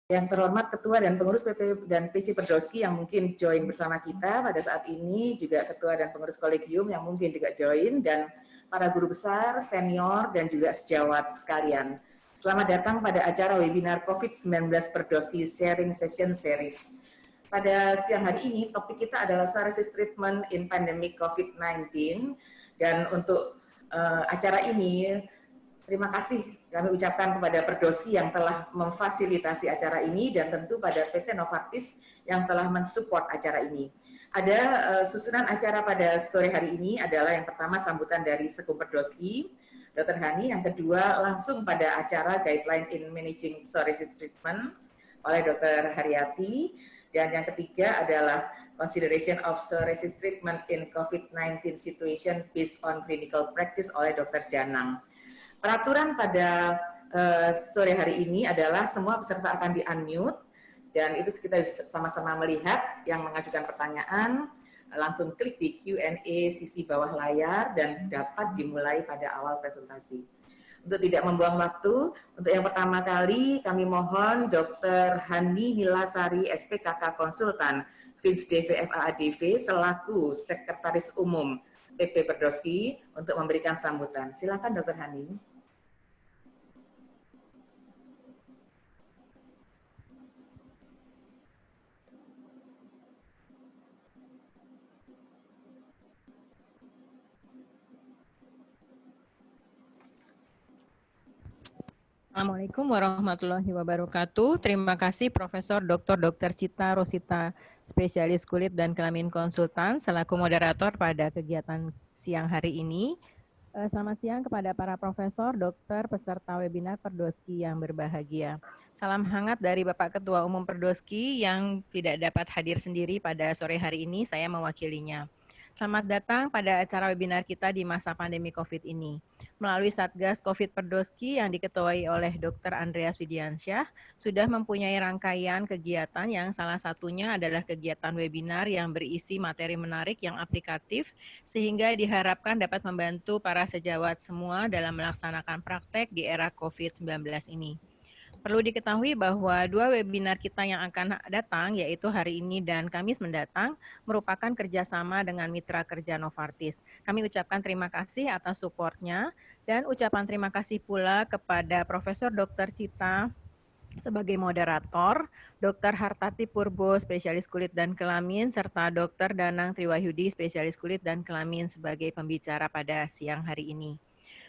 Yang terhormat Ketua dan Pengurus PP dan PC Perdosky yang mungkin join bersama kita pada saat ini, juga Ketua dan Pengurus Kolegium yang mungkin juga join, dan para guru besar, senior, dan juga sejawat sekalian. Selamat datang pada acara webinar COVID-19 Perdosky Sharing Session Series. Pada siang hari ini, topik kita adalah psoriasis treatment in pandemic COVID-19, dan untuk acara ini, terima kasih kami ucapkan kepada Perdosky yang telah memfasilitasi acara ini dan tentu pada PT Novartis yang telah mensupport acara ini. Ada susunan acara pada sore hari ini adalah yang pertama sambutan dari Sekum Perdosky, Dr. Hani, yang kedua langsung pada acara Guideline in Managing Psoriasis Treatment oleh Dr. Haryati, dan yang ketiga adalah Consideration of Psoriasis Treatment in COVID-19 Situation Based on Clinical Practice oleh Dr. Danang. Peraturan pada sore hari ini adalah semua peserta akan di-unmute, dan itu kita sama-sama melihat yang mengajukan pertanyaan, langsung klik di Q&A sisi bawah layar dan dapat dimulai pada awal presentasi. Untuk tidak membuang waktu, untuk yang pertama kali kami mohon Dr. Hani Milasari, SPKK Konsultan, FINS DVFA ADV, selaku Sekretaris Umum PP Perdosky untuk memberikan sambutan. Silakan Dr. Hani. Assalamualaikum warahmatullahi wabarakatuh. Terima kasih Profesor Dr. Cita Rosita, spesialis kulit dan kelamin konsultan, selaku moderator pada kegiatan siang hari ini. Selamat siang kepada para profesor, dokter, peserta webinar Perdosky yang berbahagia. Salam hangat dari Bapak Ketua Umum Perdosky yang tidak dapat hadir sendiri pada sore hari ini, saya mewakilinya. Selamat datang pada acara webinar kita di masa pandemi COVID ini. Melalui Satgas COVID Perdosky yang diketuai oleh Dr. Andreas Widiansyah, sudah mempunyai rangkaian kegiatan yang salah satunya adalah kegiatan webinar yang berisi materi menarik yang aplikatif, sehingga diharapkan dapat membantu para sejawat semua dalam melaksanakan praktek di era COVID-19 ini. Perlu diketahui bahwa dua webinar kita yang akan datang, yaitu hari ini dan Kamis mendatang, merupakan kerjasama dengan mitra kerja Novartis. Kami ucapkan terima kasih atas supportnya, dan ucapan terima kasih pula kepada Profesor Dr. Cita sebagai moderator, Dr. Hartati Purbo, spesialis kulit dan kelamin, serta Dr. Danang Triwahyudi, spesialis kulit dan kelamin sebagai pembicara pada siang hari ini.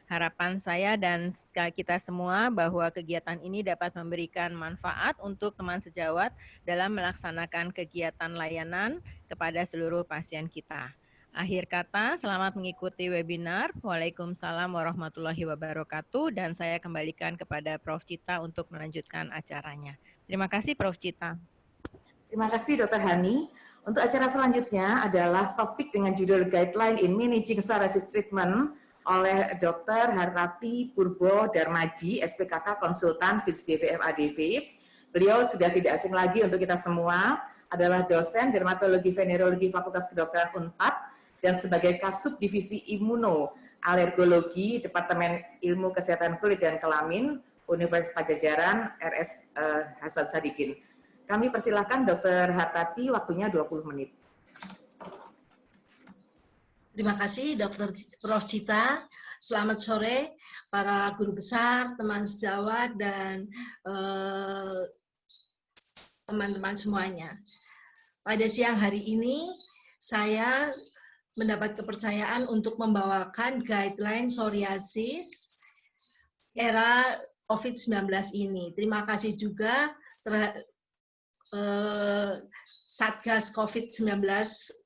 Harapan saya dan kita semua bahwa kegiatan ini dapat memberikan manfaat untuk teman sejawat dalam melaksanakan kegiatan layanan kepada seluruh pasien kita. Akhir kata, selamat mengikuti webinar. Waalaikumsalam warahmatullahi wabarakatuh, dan saya kembalikan kepada Prof. Cita untuk melanjutkan acaranya. Terima kasih Prof. Cita. Terima kasih Dr. Hani. Untuk acara selanjutnya adalah topik dengan judul Guideline in Managing Psoriasis Treatment oleh Dr. Hartati Purbo Darmaji, SPKK Konsultan FINS DVF ADV. Beliau sudah tidak asing lagi untuk kita semua, adalah dosen Dermatologi Venerologi Fakultas Kedokteran UNPAD dan sebagai Kasub Divisi Imuno Alergologi Departemen Ilmu Kesehatan Kulit dan Kelamin Universitas Pajajaran RS Hasan Sadikin. Kami persilakan Dr. Hartati, waktunya 20 menit. Terima kasih Dr. Prof. Cita. Selamat sore para guru besar, teman sejawat, dan teman-teman semuanya. Pada siang hari ini, saya mendapat kepercayaan untuk membawakan guideline psoriasis era COVID-19 ini. Terima kasih juga Satgas COVID-19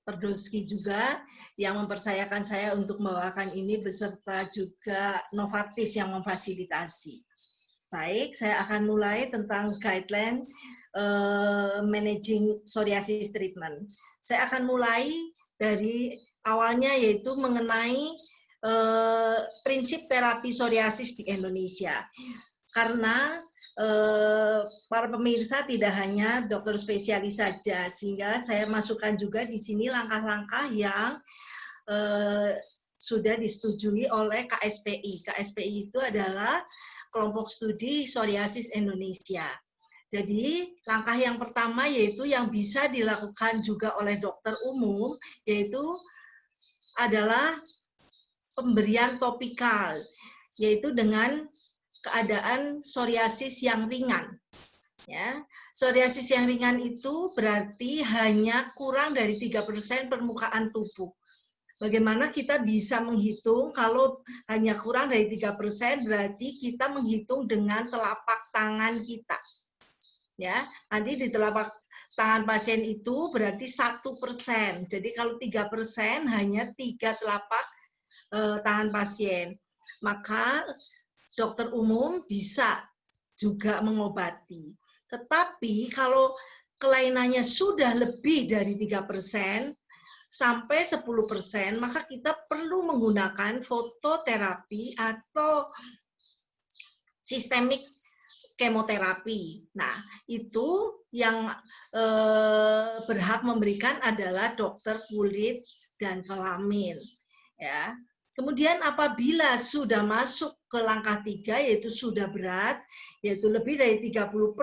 Perdosky juga yang mempercayakan saya untuk membawakan ini beserta juga Novartis yang memfasilitasi. Baik, saya akan mulai tentang guideline managing psoriasis treatment. Saya akan mulai dari awalnya, yaitu mengenai prinsip terapi psoriasis di Indonesia. Karena para pemirsa tidak hanya dokter spesialis saja, sehingga saya masukkan juga di sini langkah-langkah yang sudah disetujui oleh KSPI. KSPI itu adalah kelompok studi psoriasis Indonesia. Jadi langkah yang pertama yaitu yang bisa dilakukan juga oleh dokter umum, yaitu adalah pemberian topikal, yaitu dengan keadaan psoriasis yang ringan. Ya, psoriasis yang ringan itu berarti hanya kurang dari 3% permukaan tubuh. Bagaimana kita bisa menghitung kalau hanya kurang dari 3%, berarti kita menghitung dengan telapak tangan kita. Ya, nanti di telapak tangan pasien itu berarti 1%. Jadi kalau 3% hanya 3 telapak tangan pasien. Maka dokter umum bisa juga mengobati. Tetapi kalau kelainannya sudah lebih dari 3% sampai 10%, maka kita perlu menggunakan fototerapi atau sistemik kemoterapi. Nah, itu yang berhak memberikan adalah dokter kulit dan kelamin. Ya. Kemudian apabila sudah masuk ke langkah 3, yaitu sudah berat, yaitu lebih dari 10%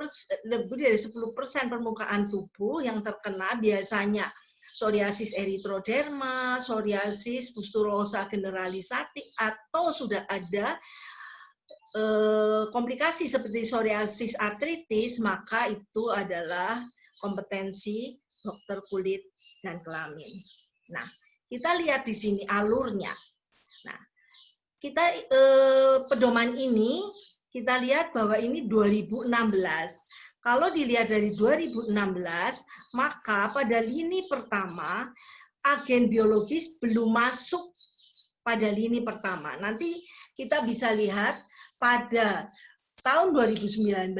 permukaan tubuh yang terkena, biasanya psoriasis erythroderma, psoriasis pustulosa generalisati, atau sudah ada komplikasi seperti psoriasis artritis, maka itu adalah kompetensi dokter kulit dan kelamin. Nah, kita lihat di sini alurnya. Nah, kita pedoman ini kita lihat bahwa ini 2016. Kalau dilihat dari 2016, maka pada lini pertama agen biologis belum masuk pada lini pertama. Nanti kita bisa lihat pada tahun 2019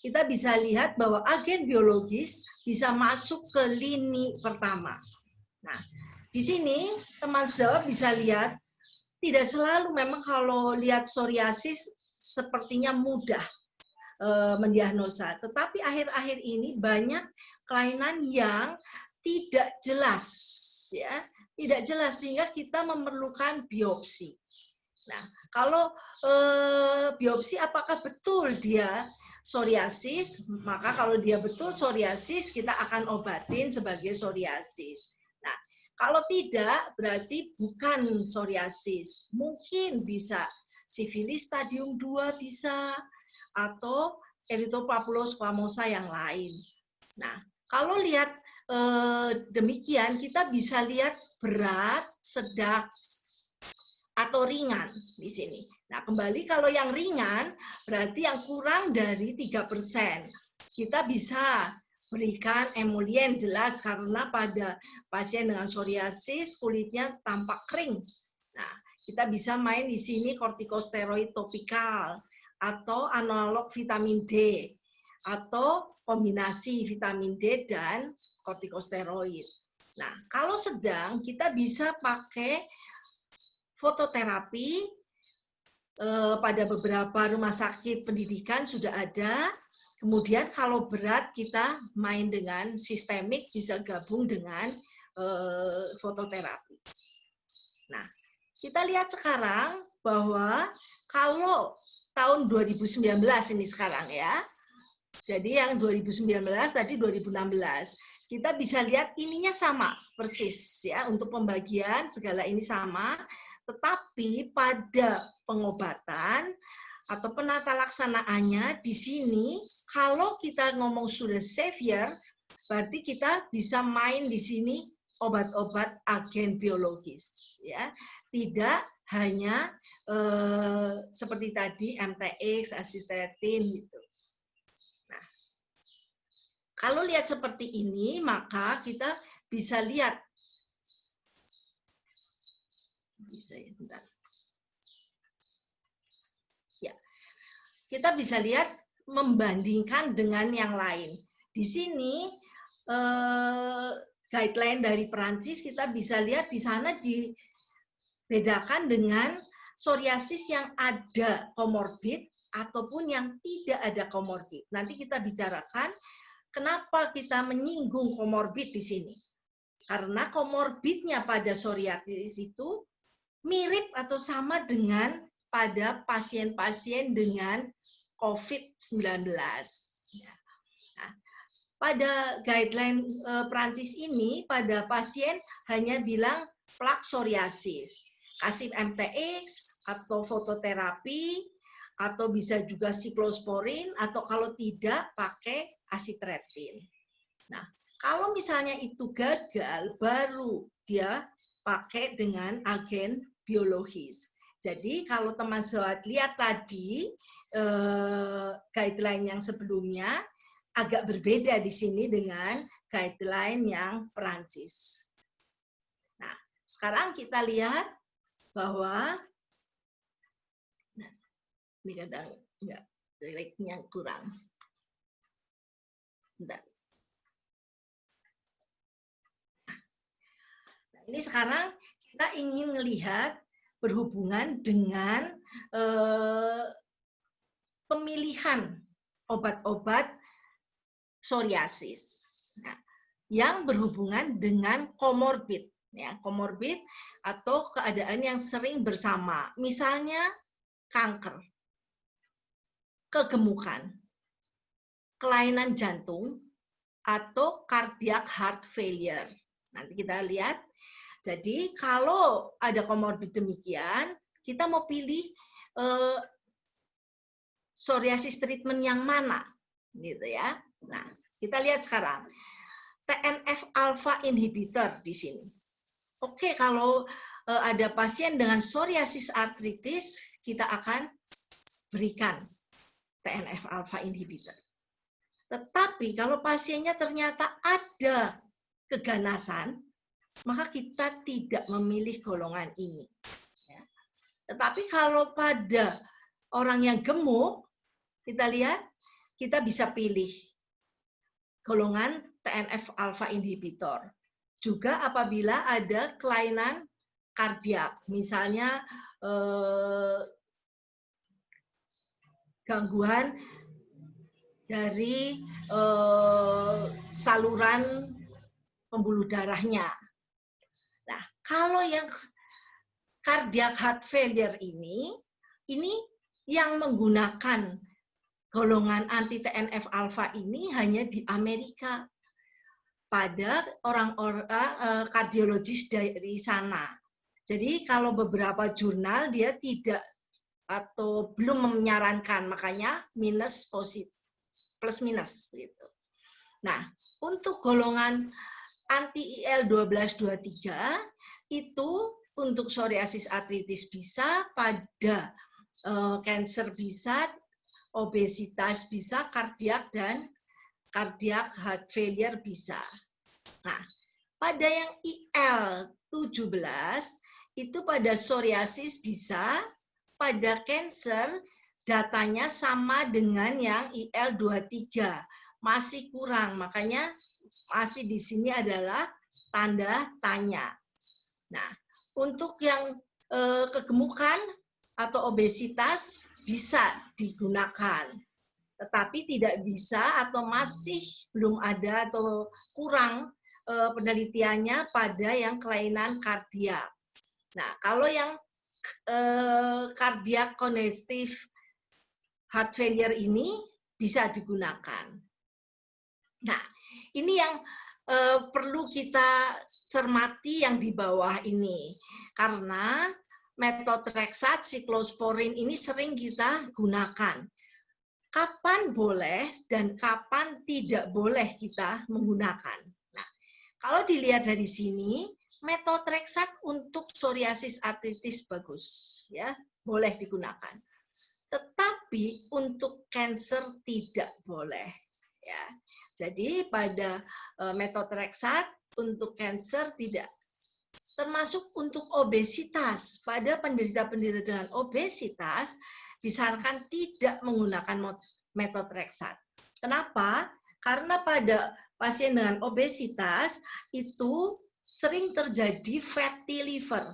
kita bisa lihat bahwa agen biologis bisa masuk ke lini pertama. Nah, di sini teman sejawat bisa lihat tidak selalu memang kalau lihat psoriasis sepertinya mudah mendiagnosa, tetapi akhir-akhir ini banyak kelainan yang tidak jelas, ya, tidak jelas sehingga kita memerlukan biopsi. Nah, kalau biopsi apakah betul dia psoriasis, maka kalau dia betul psoriasis kita akan obatin sebagai psoriasis. Nah, kalau tidak, berarti bukan psoriasis. Mungkin bisa sifilis stadium 2 bisa, atau erythropapulosis squamosa yang lain. Nah, kalau lihat demikian, kita bisa lihat berat, sedang, atau ringan di sini. Nah, kembali kalau yang ringan, berarti yang kurang dari 3%. Kita bisa berikan emolien jelas karena pada pasien dengan psoriasis kulitnya tampak kering. Nah, kita bisa main di sini kortikosteroid topikal atau analog vitamin D atau kombinasi vitamin D dan kortikosteroid. Nah, kalau sedang kita bisa pakai fototerapi pada beberapa rumah sakit pendidikan sudah ada. Kemudian kalau berat kita main dengan sistemik, bisa gabung dengan fototerapi. Nah, kita lihat sekarang bahwa kalau tahun 2019 ini sekarang ya, jadi yang 2019 tadi 2016, kita bisa lihat ininya sama persis ya, untuk pembagian segala ini sama, tetapi pada pengobatan atau penata laksanaannya di sini, kalau kita ngomong sudah severe, berarti kita bisa main di sini obat-obat agen biologis, ya, tidak hanya seperti tadi MTX, azistatin gitu. Nah, kalau lihat seperti ini, maka kita bisa lihat, bisa ya, bentar. Kita bisa lihat membandingkan dengan yang lain. Di sini guideline dari Perancis kita bisa lihat di sana dibedakan dengan psoriasis yang ada komorbid ataupun yang tidak ada komorbid. Nanti kita bicarakan kenapa kita menyinggung komorbid di sini. Karena komorbidnya pada psoriasis itu mirip atau sama dengan pada pasien-pasien dengan COVID-19. pada guideline Prancis ini, pada pasien hanya bilang plak psoriasis, kasih MTX atau fototerapi, atau bisa juga siklosporin, atau kalau tidak pakai acitretin. Nah, kalau misalnya itu gagal, baru dia pakai dengan agen biologis. Jadi kalau teman sobat lihat tadi guideline yang sebelumnya agak berbeda di sini dengan guideline yang Perancis. Nah, sekarang kita lihat bahwa ini kadang enggak direknya kurang. Bentar. Nah, ini sekarang kita ingin melihat berhubungan dengan pemilihan obat-obat psoriasis, nah, yang berhubungan dengan komorbid, ya, komorbid atau keadaan yang sering bersama, misalnya kanker, kegemukan, kelainan jantung, atau cardiac heart failure. Nanti kita lihat. Jadi kalau ada komorbid demikian, kita mau pilih psoriasis treatment yang mana, gitu ya. Nah, kita lihat sekarang TNF alpha inhibitor di sini. Oke, kalau ada pasien dengan psoriasis artritis, kita akan berikan TNF alpha inhibitor. Tetapi kalau pasiennya ternyata ada keganasan, maka kita tidak memilih golongan ini. Tetapi kalau pada orang yang gemuk, kita lihat, kita bisa pilih golongan TNF alpha inhibitor. Juga apabila ada kelainan kardiak, misalnya gangguan dari saluran pembuluh darahnya. Nah, kalau yang cardiac heart failure ini yang menggunakan golongan anti TNF alpha ini hanya di Amerika pada orang-orang kardiologis dari sana. Jadi kalau beberapa jurnal dia tidak atau belum menyarankan, makanya minus positif, plus minus gitu. Nah, untuk golongan anti IL-12-23 itu untuk psoriasis artritis bisa, pada cancer bisa, obesitas bisa, kardiak dan cardiac heart failure bisa. Nah, pada yang IL-17 itu pada psoriasis bisa, pada cancer datanya sama dengan yang IL-23, masih kurang, makanya masih di sini adalah tanda tanya. Nah, untuk yang kegemukan atau obesitas bisa digunakan, tetapi tidak bisa atau masih belum ada atau kurang penelitiannya pada yang kelainan kardiak. Nah, kalau yang cardiac congestive heart failure ini bisa digunakan. Nah, ini yang perlu kita cermati yang di bawah ini, karena methotrexate, siklosporin ini sering kita gunakan. Kapan boleh dan kapan tidak boleh kita menggunakan. Nah, kalau dilihat dari sini, methotrexate untuk psoriasis artritis bagus, ya, boleh digunakan. Tetapi untuk cancer tidak boleh. Ya, jadi pada methotrexate untuk cancer tidak, termasuk untuk obesitas. Pada penderita-penderita dengan obesitas disarankan tidak menggunakan methotrexate. Kenapa? Karena pada pasien dengan obesitas itu sering terjadi fatty liver.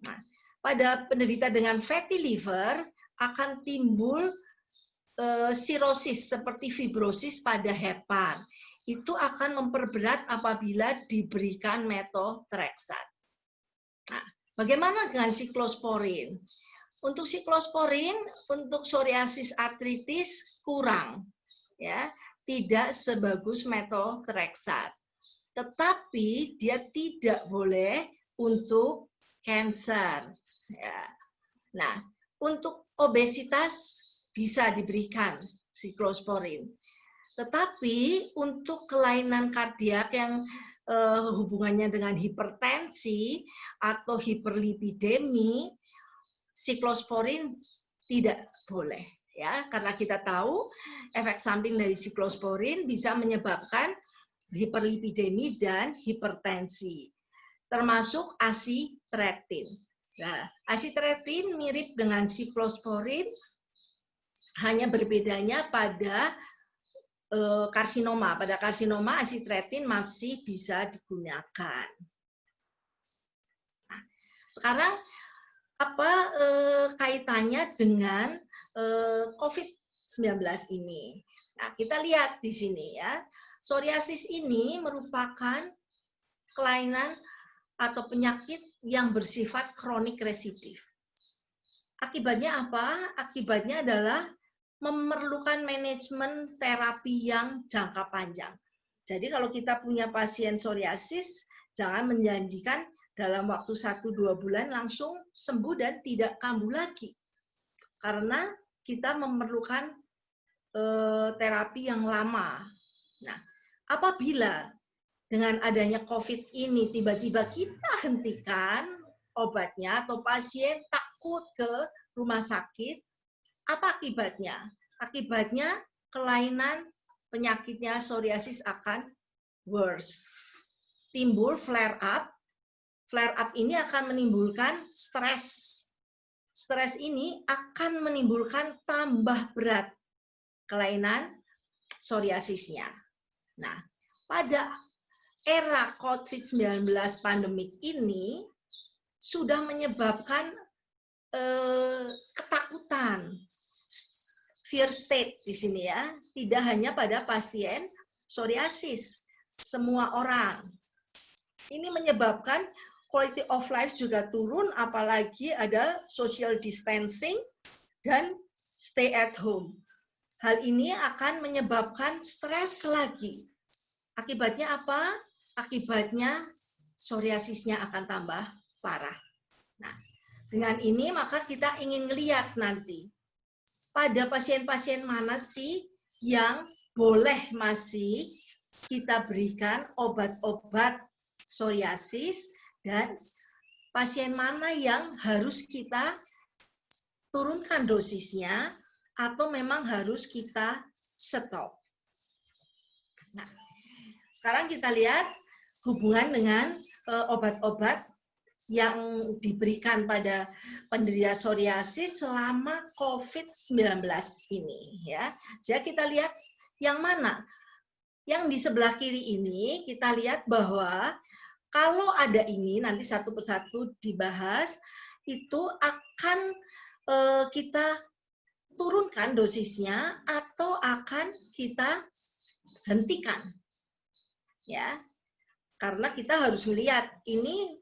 Nah, pada penderita dengan fatty liver akan timbul sirosis seperti fibrosis pada hepan. Itu akan memperberat apabila diberikan methotrexate. Nah, bagaimana dengan siklosporin? Untuk siklosporin untuk psoriasis artritis kurang, ya. tidak sebagus methotrexate. Tetapi dia tidak boleh untuk cancer. Ya. Nah, untuk obesitas bisa diberikan siklosporin. Tetapi untuk kelainan kardiak yang hubungannya dengan hipertensi atau hiperlipidemi, siklosporin tidak boleh. Ya, karena kita tahu efek samping dari siklosporin bisa menyebabkan hiperlipidemi dan hipertensi, termasuk asitretin. Nah, asitretin mirip dengan siklosporin, hanya berbedanya pada karsinoma. Pada karsinoma asitretin masih bisa digunakan. Nah, sekarang apa kaitannya dengan COVID-19 ini? Nah, kita lihat di sini ya. Psoriasis ini merupakan kelainan atau penyakit yang bersifat kronik residif. Akibatnya apa? Akibatnya adalah memerlukan manajemen terapi yang jangka panjang. Jadi kalau kita punya pasien psoriasis, jangan menjanjikan dalam waktu 1-2 bulan langsung sembuh dan tidak kambuh lagi. Karena kita memerlukan terapi yang lama. Nah, apabila dengan adanya COVID ini tiba-tiba kita hentikan obatnya atau pasien takut ke rumah sakit, apa akibatnya? Akibatnya kelainan penyakitnya psoriasis akan worse. Timbul flare up. Flare up ini akan menimbulkan stres. Stres ini akan menimbulkan tambah berat kelainan psoriasisnya. Nah, pada era COVID-19 pandemik ini sudah menyebabkan ketakutan, fear state di sini ya, tidak hanya pada pasien psoriasis, semua orang. Ini menyebabkan quality of life juga turun, apalagi ada social distancing dan stay at home. Hal ini akan menyebabkan stres lagi. Akibatnya apa? Akibatnya psoriasisnya akan tambah parah. Nah, dengan ini maka kita ingin melihat nanti pada pasien-pasien mana sih yang boleh masih kita berikan obat-obat psoriasis dan pasien mana yang harus kita turunkan dosisnya atau memang harus kita stop. Nah, sekarang kita lihat hubungan dengan obat-obat yang diberikan pada penderita psoriasis selama COVID-19 ini ya. Jadi kita lihat yang mana? Yang di sebelah kiri ini kita lihat bahwa kalau ada ini nanti satu persatu dibahas, itu akan kita turunkan dosisnya atau akan kita hentikan. Ya. Karena kita harus melihat ini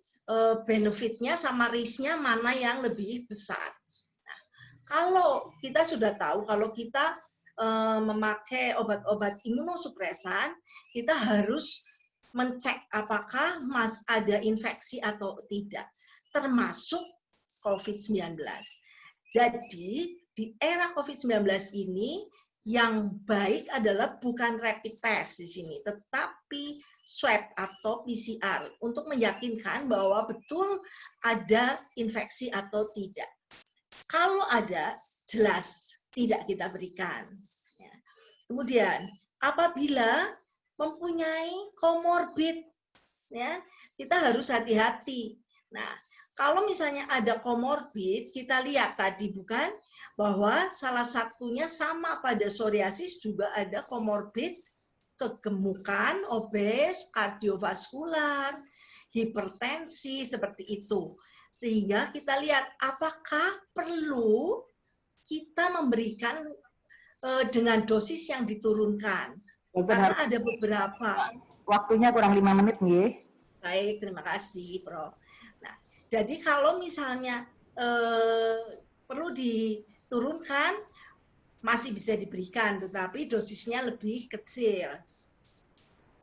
benefitnya sama risknya mana yang lebih besar. Nah, kalau kita sudah tahu kalau kita memakai obat-obat imunosupresan, kita harus mencek apakah ada infeksi atau tidak, termasuk COVID-19. Jadi di era COVID-19 ini yang baik adalah bukan rapid test di sini, tetapi swab atau PCR untuk meyakinkan bahwa betul ada infeksi atau tidak. Kalau ada, jelas tidak kita berikan. Kemudian, apabila mempunyai komorbid, ya, kita harus hati-hati. Nah, kalau misalnya ada komorbid, kita lihat tadi bukan bahwa salah satunya sama pada psoriasis juga ada komorbid kegemukan, obes, kardiovaskular, hipertensi, seperti itu. Sehingga kita lihat apakah perlu kita memberikan dengan dosis yang diturunkan. Karena ada beberapa. Waktunya kurang 5 menit, nih. Baik, terima kasih, Prof. Nah, jadi kalau misalnya perlu diturunkan, masih bisa diberikan, tetapi dosisnya lebih kecil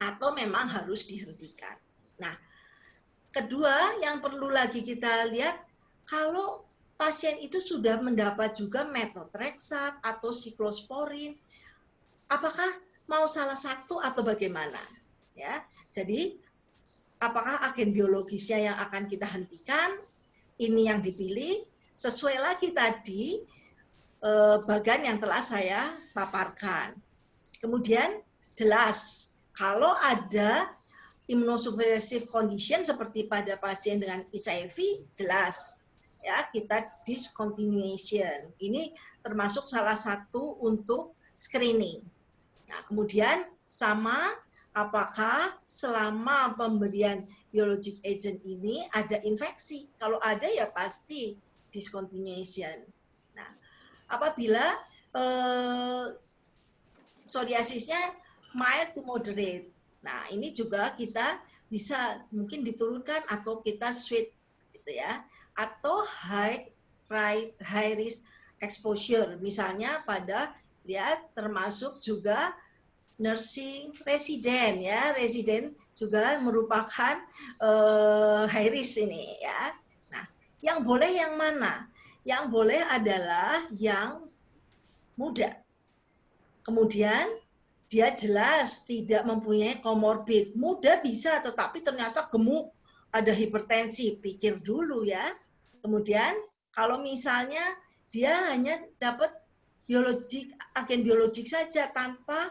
atau memang harus dihentikan. Nah, kedua yang perlu lagi kita lihat, kalau pasien itu sudah mendapat juga methotrexate atau siklosporin, apakah mau salah satu atau bagaimana? Ya, jadi apakah agen biologisnya yang akan kita hentikan? Ini yang dipilih sesuai lagi tadi bagan yang telah saya paparkan. Kemudian jelas kalau ada immunosuppressive condition seperti pada pasien dengan HIV, jelas ya kita discontinuation. Ini termasuk salah satu untuk screening. Nah, kemudian sama apakah selama pemberian biologic agent ini ada infeksi? Kalau ada ya pasti discontinuation. Nah, apabila psoriasisnya mild to moderate, nah ini juga kita bisa mungkin diturunkan atau kita switch gitu ya, atau high risk exposure, misalnya pada ya termasuk juga nursing resident ya, resident juga merupakan high risk ini ya. Nah, yang boleh yang mana? Yang boleh adalah yang muda. Kemudian dia jelas tidak mempunyai komorbid. Muda bisa, tetapi ternyata gemuk, ada hipertensi, pikir dulu ya. Kemudian kalau misalnya dia hanya dapat agen biologik saja tanpa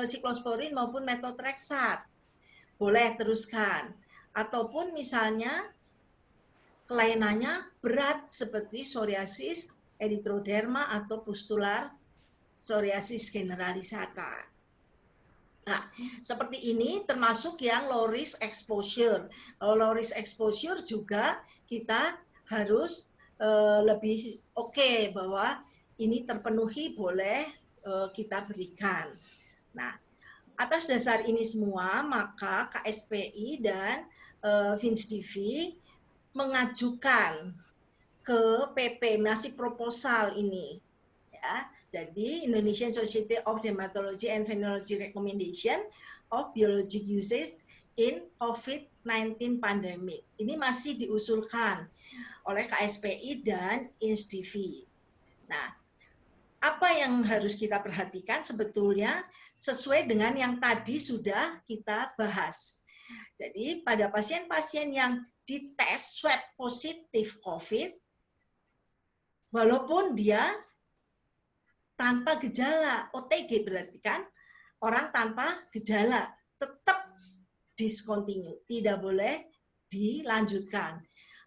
siklosporin maupun methotrexate, boleh teruskan. Ataupun misalnya kelainannya berat seperti psoriasis erythroderma atau pustular psoriasis generalisata. Nah, seperti ini termasuk yang low risk exposure. Kalau low risk exposure juga kita harus lebih oke bahwa ini terpenuhi, boleh kita berikan. Nah, atas dasar ini semua maka KSPI dan FINSDIV mengajukan ke PP, masih proposal ini ya. Jadi Indonesian Society of Dermatology and Venereology Recommendation of Biologic Usage in COVID-19 Pandemic. Ini masih diusulkan oleh KSPI dan INSDIV. Nah, apa yang harus kita perhatikan sebetulnya sesuai dengan yang tadi sudah kita bahas. Jadi pada pasien-pasien yang dites swab positif COVID, walaupun dia tanpa gejala, OTG berarti kan orang tanpa gejala, tetap discontinue, tidak boleh dilanjutkan.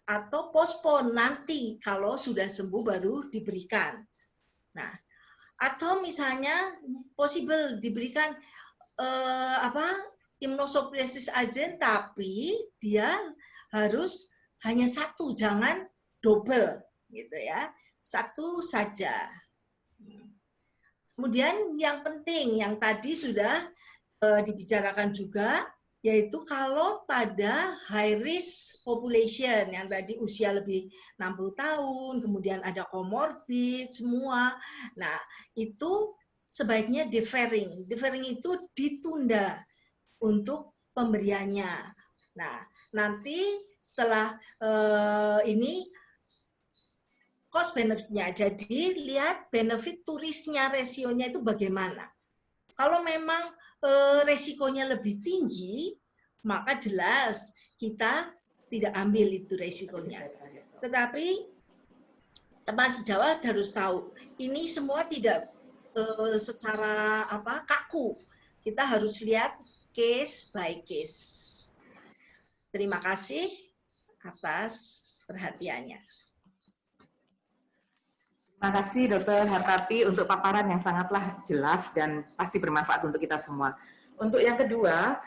Atau postpone nanti kalau sudah sembuh baru diberikan. Nah, atau misalnya possible diberikan immunosuppressive agent, tapi dia harus hanya satu, jangan double gitu ya, satu saja. Kemudian yang penting yang tadi sudah dibicarakan juga, yaitu kalau pada high risk population yang tadi usia lebih 60 tahun, kemudian ada comorbid semua. Nah, itu sebaiknya deferring. Deferring itu ditunda untuk pemberiannya. Nah, nanti setelah ini cost benefit-nya. Jadi lihat benefit turisnya, resionya itu bagaimana. Kalau memang resikonya lebih tinggi, maka jelas kita tidak ambil itu resikonya. Tetapi teman sejawat harus tahu, ini semua tidak secara kaku. Kita harus lihat case by case. Terima kasih atas perhatiannya. Terima kasih Dr. Hartati untuk paparan yang sangatlah jelas dan pasti bermanfaat untuk kita semua. Untuk yang kedua,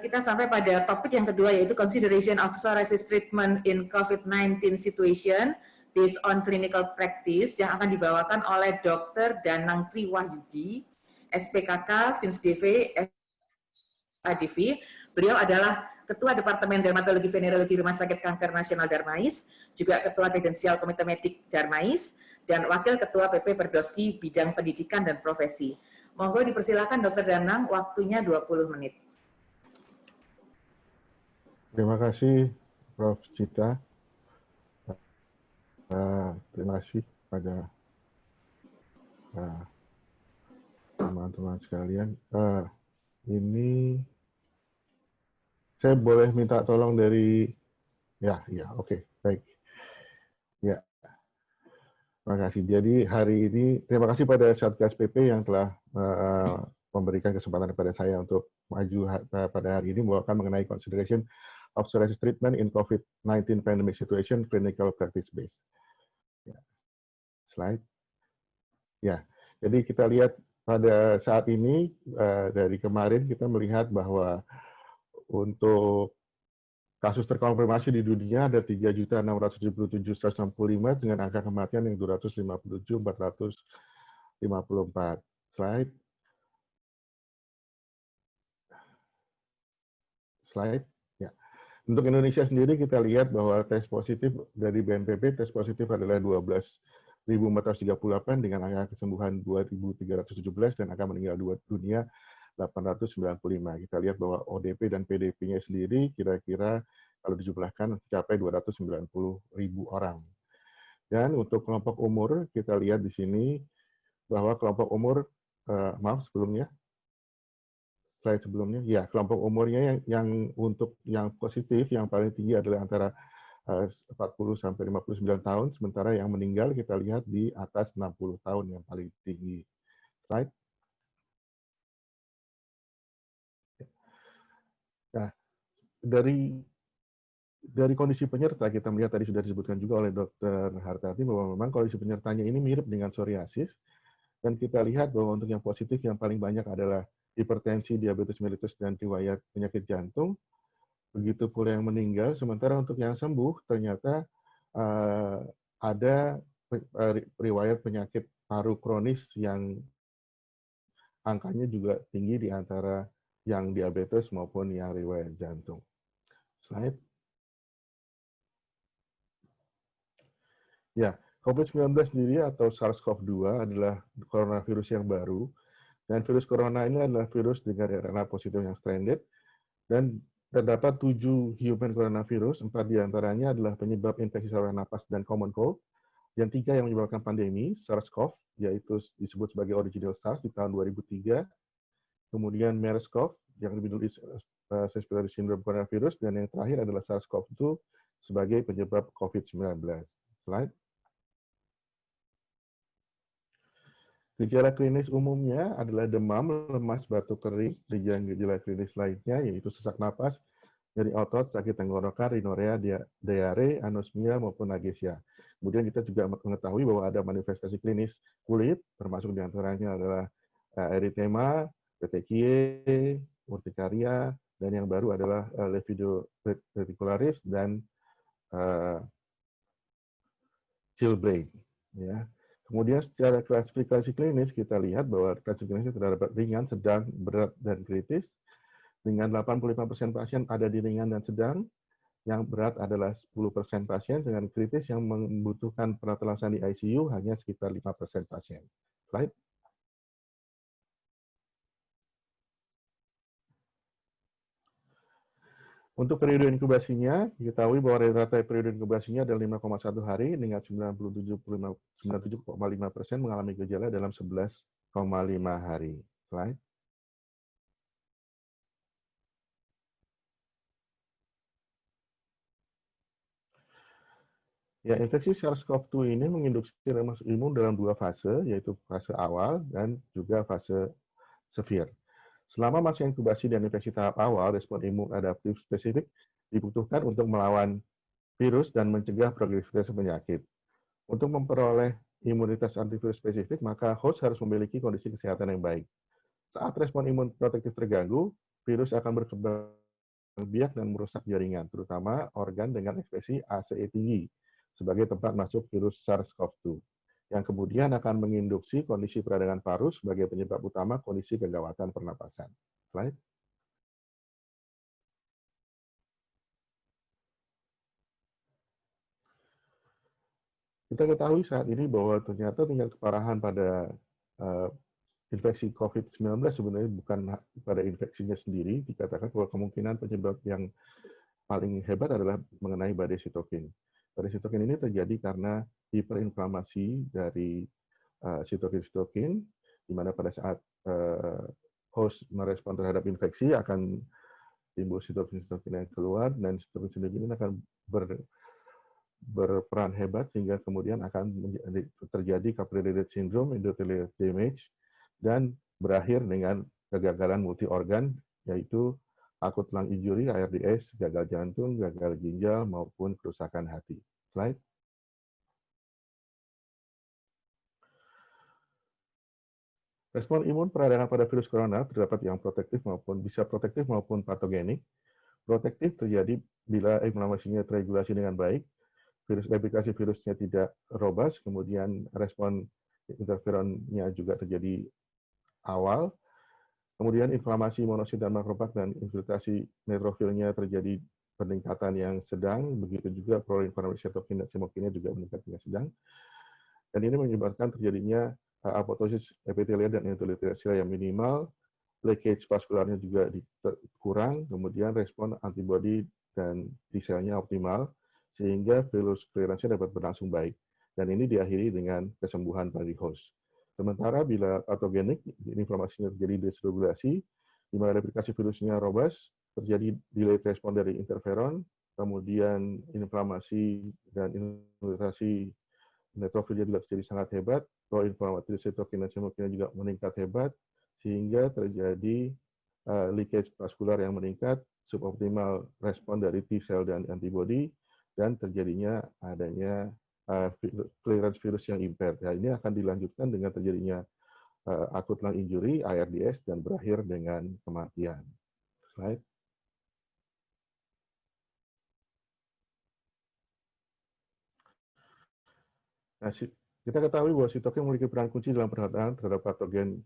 kita sampai pada topik yang kedua, yaitu consideration of psoriasis treatment in COVID-19 situation based on clinical practice, yang akan dibawakan oleh Dr. Danang Triwahyudi, SPKK, FINSDIV, ADV. Beliau adalah Ketua Departemen Dermatologi Venerologi Rumah Sakit Kanker Nasional Darmais, juga Ketua Kredensial Komite Medik Darmais, dan Wakil Ketua PP Perdoski Bidang Pendidikan dan Profesi. Monggo dipersilakan Dr. Danang, waktunya 20 menit. Terima kasih Prof. Cita. Terima kasih pada teman-teman sekalian. Ini saya boleh minta tolong dari oke, baik. Ya, terima kasih. Jadi hari ini terima kasih pada Satgas PP yang telah memberikan kesempatan kepada saya untuk maju pada hari ini membawakan mengenai consideration of psoriasis treatment in COVID-19 pandemic situation, clinical practice based. Slide. Ya, jadi kita lihat pada saat ini dari kemarin kita melihat bahwa untuk kasus terkonfirmasi di dunia ada 3.677.165 dengan angka kematian yang 257.454. Slide. Slide. Ya. Untuk Indonesia sendiri kita lihat bahwa tes positif dari BNPB, tes positif adalah 12.438 dengan angka kesembuhan 2.317 dan angka meninggal dunia 895. Kita lihat bahwa ODP dan PDP-nya sendiri kira-kira kalau dijumlahkan mencapai 290.000 orang. Dan untuk kelompok umur kita lihat di sini bahwa kelompok umur slide sebelumnya, ya kelompok umurnya yang untuk yang positif yang paling tinggi adalah antara 40 sampai 59 tahun, sementara yang meninggal kita lihat di atas 60 tahun yang paling tinggi. Slide. Nah, dari kondisi penyerta kita melihat tadi sudah disebutkan juga oleh Dr. Hartati bahwa memang kondisi penyertanya ini mirip dengan psoriasis, dan kita lihat bahwa untuk yang positif yang paling banyak adalah hipertensi, diabetes mellitus, dan riwayat penyakit jantung. Begitu pula yang meninggal, sementara untuk yang sembuh ternyata ada riwayat penyakit paru kronis yang angkanya juga tinggi di antara yang diabetes maupun yang riwayat jantung. Slide. Ya, COVID-19 sendiri atau SARS-CoV-2 adalah coronavirus yang baru, dan virus corona ini adalah virus dengan RNA positif yang stranded, dan terdapat 7 human coronavirus, 4 diantaranya adalah penyebab infeksi saluran napas dan common cold, dan 3 yang menyebabkan pandemi, SARS-CoV, yaitu disebut sebagai original SARS di tahun 2003, kemudian MERS-CoV, yang Middle East Respiratory Syndrome coronavirus, dan yang terakhir adalah SARS-CoV-2 sebagai penyebab COVID-19. Slide. Gejala klinis umumnya adalah demam, lemas, batuk kering. Gejala klinis lainnya yaitu sesak napas, nyeri otot, sakit tenggorokan, rinorea, diare, anosmia, maupun agesia. Kemudian kita juga mengetahui bahwa ada manifestasi klinis kulit, termasuk diantaranya adalah eritema, petechiae, urtikaria, dan yang baru adalah lepidoreticularis dan chilblain. Ya. Kemudian secara klasifikasi klinis kita lihat bahwa klasifikasi terdapat ringan, sedang, berat, dan kritis. Dengan 85% pasien ada di ringan dan sedang, yang berat adalah 10% pasien, dengan kritis yang membutuhkan perawatan di ICU hanya sekitar 5% pasien. Slide. Untuk periode inkubasinya, diketahui bahwa rata-rata periode inkubasinya adalah 5,1 hari dengan 97,5% mengalami gejala dalam 11,5 hari. Slide. Ya, infeksi SARS-CoV-2 ini menginduksi respons imun dalam 2 fase, yaitu fase awal dan juga fase severe. Selama masa inkubasi dan infeksi tahap awal, respon imun adaptif spesifik dibutuhkan untuk melawan virus dan mencegah progresivitas penyakit. Untuk memperoleh imunitas antivirus spesifik, maka host harus memiliki kondisi kesehatan yang baik. Saat respon imun protektif terganggu, virus akan berkembang biak dan merusak jaringan, terutama organ dengan ekspresi ACE tinggi, sebagai tempat masuk virus SARS-CoV-2. Yang kemudian akan menginduksi kondisi peradangan paru sebagai penyebab utama kondisi kegawatan pernapasan. Slide. Kita ketahui saat ini bahwa ternyata tingkat keparahan pada infeksi COVID-19 sebenarnya bukan pada infeksinya sendiri, dikatakan bahwa kemungkinan penyebab yang paling hebat adalah mengenai badai sitokin. Badai sitokin ini terjadi karena hiperinflamasi dari sitokin, di mana pada saat host merespon terhadap infeksi akan timbul sitokin yang keluar, dan sitokin ini akan berperan hebat sehingga kemudian akan terjadi capillary syndrome, endothelial damage, dan berakhir dengan kegagalan multi organ, yaitu akut lung injury, ARDS, gagal jantung, gagal ginjal, maupun kerusakan hati. Slide. Respon imun peradangan pada virus corona terdapat yang protektif maupun patogenik. Protektif terjadi bila inflamasinya teregulasi dengan baik, replikasi virusnya tidak robust, kemudian respon interferonnya juga terjadi awal, kemudian inflamasi monosit dan makrofag dan infiltrasi neutrofilnya terjadi peningkatan yang sedang, begitu juga proinflamasi sitokin dan chemokina juga meningkat yang sedang, dan ini menyebabkan terjadinya apoptosis epitelia dan endothelial yang minimal, leakage vaskularnya juga kurang, kemudian respon antibodi dan T-selnya optimal, sehingga virus clearance-nya dapat berlangsung baik. Dan ini diakhiri dengan kesembuhan bagi host. Sementara bila patogenik, inflamasinya terjadi dysregulasi, di mana replikasi virusnya robust, terjadi delayed respon dari interferon, kemudian inflamasi dan infiltrasi neutrofilnya juga terjadi sangat hebat, proinflamasi sitokin dan chemokina juga meningkat hebat, sehingga terjadi leakage vaskular yang meningkat, suboptimal respon dari T-cell dan antibodi, dan terjadinya adanya clearance virus yang impaired. Ya, ini akan dilanjutkan dengan terjadinya akut lung injury, ARDS, dan berakhir dengan kematian. Slide. Nah, kita ketahui bahwa sitokin memiliki peran kunci dalam pertahanan terhadap patogen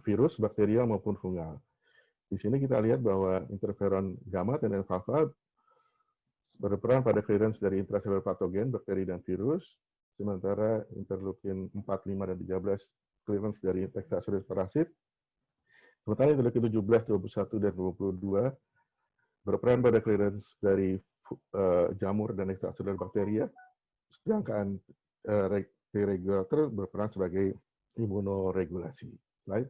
virus, bakterial, maupun fungal. Di sini kita lihat bahwa interferon gamma dan alfa berperan pada clearance dari intraselular patogen, bakteri, dan virus, sementara interleukin 4, 5, dan 13 clearance dari extracellular parasit. Sementara interleukin 17, 21, dan 22 berperan pada clearance dari jamur dan extracellular bakteria, sedangkan T-regulator berperan sebagai imunoregulasi. Slide.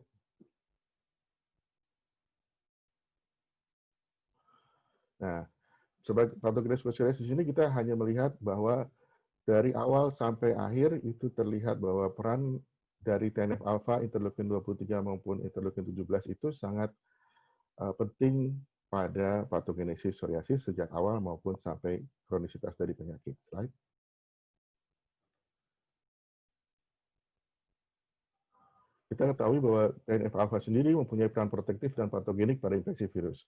Nah, sebagai patogen spesialis di sini kita hanya melihat bahwa dari awal sampai akhir itu terlihat bahwa peran dari TNF-alpha, interleukin 23 maupun interleukin 17 itu sangat penting pada patogenesis psoriasis sejak awal maupun sampai kronisitas dari penyakit. Slide. Kita ketahui bahwa TNF-alpha sendiri mempunyai peran protektif dan patogenik pada infeksi virus.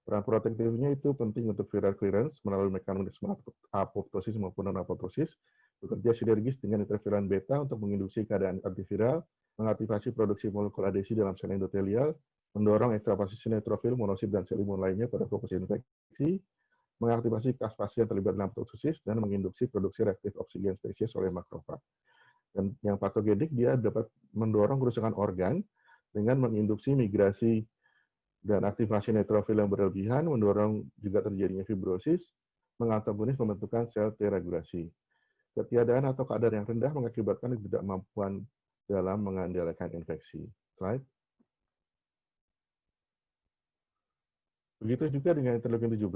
Peran protektifnya itu penting untuk viral clearance melalui mekanisme apoptosis maupun non-apoptosis, bekerja sinergis dengan interferon beta untuk menginduksi keadaan antiviral, mengaktifasi produksi molekul adesi dalam sel endotelial, mendorong ekstravasasi neutrofil, monosit, dan sel imun lainnya pada fokus infeksi, mengaktifasi kas-fase yang terlibat dalam apoptosis, dan menginduksi produksi reaktif oksigen spesies oleh makrofag. Dan yang patogenik, dia dapat mendorong kerusakan organ dengan menginduksi migrasi dan aktivasi neutrofil yang berlebihan, mendorong juga terjadinya fibrosis, mengantagonis pembentukan sel T-regulasi. Ketiadaan atau kadar yang rendah mengakibatkan ketidakmampuan dalam mengendalikan infeksi. Slide. Begitu juga dengan interleukin 17,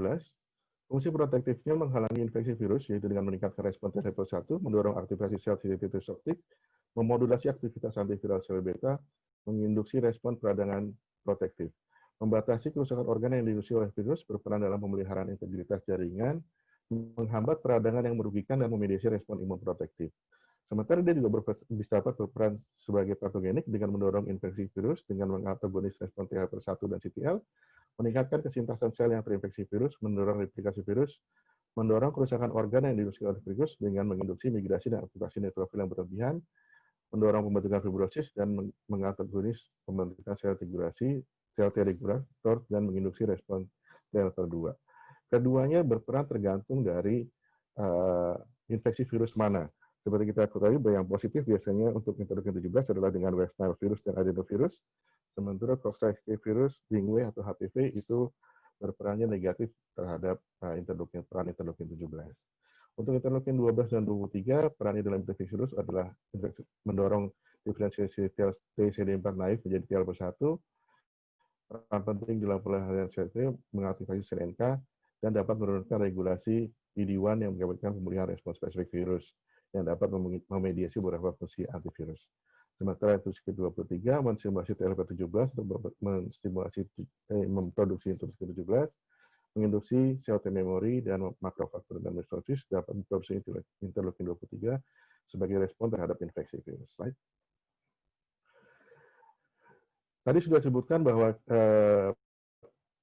fungsi protektifnya menghalangi infeksi virus, yaitu dengan meningkatkan respon T-helper 1, mendorong aktivasi sel CD3 memodulasi aktivitas antiviral sel beta, menginduksi respon peradangan protektif. Membatasi kerusakan organ yang diinduksi oleh virus, berperan dalam pemeliharaan integritas jaringan, menghambat peradangan yang merugikan, dan memediasi respon imun protektif. Sementara dia juga bisa dapat berperan sebagai patogenik dengan mendorong infeksi virus dengan mengantagonis respon TH1 dan CTL, meningkatkan kesintasan sel yang terinfeksi virus, mendorong replikasi virus, mendorong kerusakan organ yang diinduksi oleh virus dengan menginduksi migrasi dan aktivasi neutrofil yang berlebihan, mendorong pembentukan fibrosis, dan mengantagonis pembentukan sel T-regulator dan menginduksi respon T-helper 2. Keduanya berperan tergantung dari infeksi virus mana. Seperti kita ketahui bahwa yang positif biasanya untuk interleukin 17 adalah dengan West Nile virus dan adenovirus, sementara Coxsackie virus, dengue atau HPV itu berperannya negatif terhadap peran interleukin 17. Untuk interleukin 12 dan 23, perannya dalam infeksi virus adalah mendorong diferensiasi TCD4 naif menjadi TLP1, peran penting dalam pelarian sel mengaktifasi sel NK, dan dapat menurunkan regulasi PD-1 yang mengakibatkan pemulihan respons spesifik virus yang dapat memediasi beberapa fungsi antivirus. Sementara interleukin 23 menstimulasi TLP17 untuk memproduksi interleukin 17, menginduksi sel T memori dan makrofaktor dan mesosis dapat memproduksi interleukin 23 sebagai respon terhadap infeksi virus. Slide. Tadi sudah disebutkan bahwa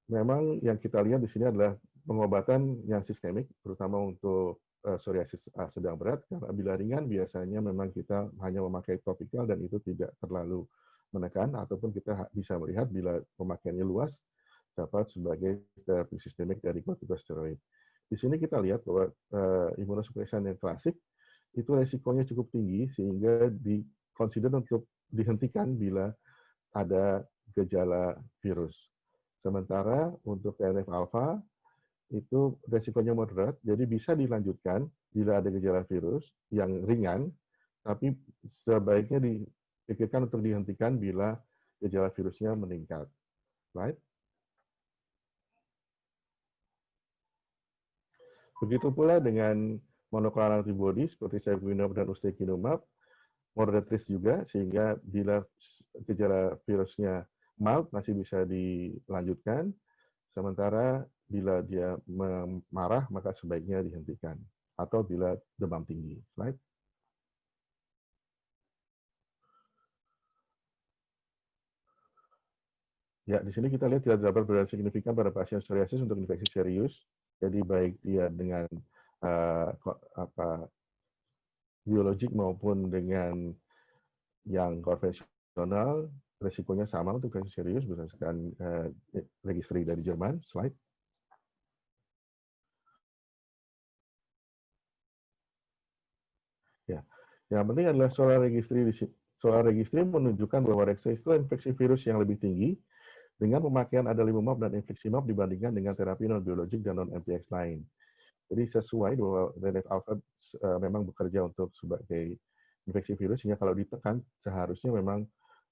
memang yang kita lihat di sini adalah pengobatan yang sistemik, terutama untuk psoriasis sedang berat, karena bila ringan biasanya memang kita hanya memakai topikal dan itu tidak terlalu menekan, ataupun kita bisa melihat bila pemakaiannya luas, dapat sebagai terapi sistemik dari kortikosteroid. Di sini kita lihat bahwa imunosupresan yang klasik itu resikonya cukup tinggi sehingga dikonsider untuk dihentikan bila ada gejala virus. Sementara untuk TNF-alpha itu resikonya moderat, jadi bisa dilanjutkan bila ada gejala virus yang ringan, tapi sebaiknya dipikirkan untuk dihentikan bila gejala virusnya meningkat. Right? Begitu pula dengan monoklonal antibody seperti secukinumab dan ustekinumab, moderate risk juga, sehingga bila gejala virusnya mild masih bisa dilanjutkan, sementara bila dia marah maka sebaiknya dihentikan, atau bila demam tinggi. Slide. Ya, di sini kita lihat tidak dapat perbedaan signifikan pada pasien psoriasis untuk infeksi serius. Jadi baik dia dengan biologik maupun dengan yang konvensional, resikonya sama untuk infeksi serius berdasarkan registry dari Jerman. Slide. Ya, yang penting adalah soal registry menunjukkan bahwa resiko infeksi virus yang lebih tinggi dengan pemakaian adalimumab dan infliximab dibandingkan dengan terapi non-biologik dan non-MTX lain. Jadi sesuai bahwa TNF-alpha memang bekerja untuk sebagai infeksi virus, sehingga kalau ditekan seharusnya memang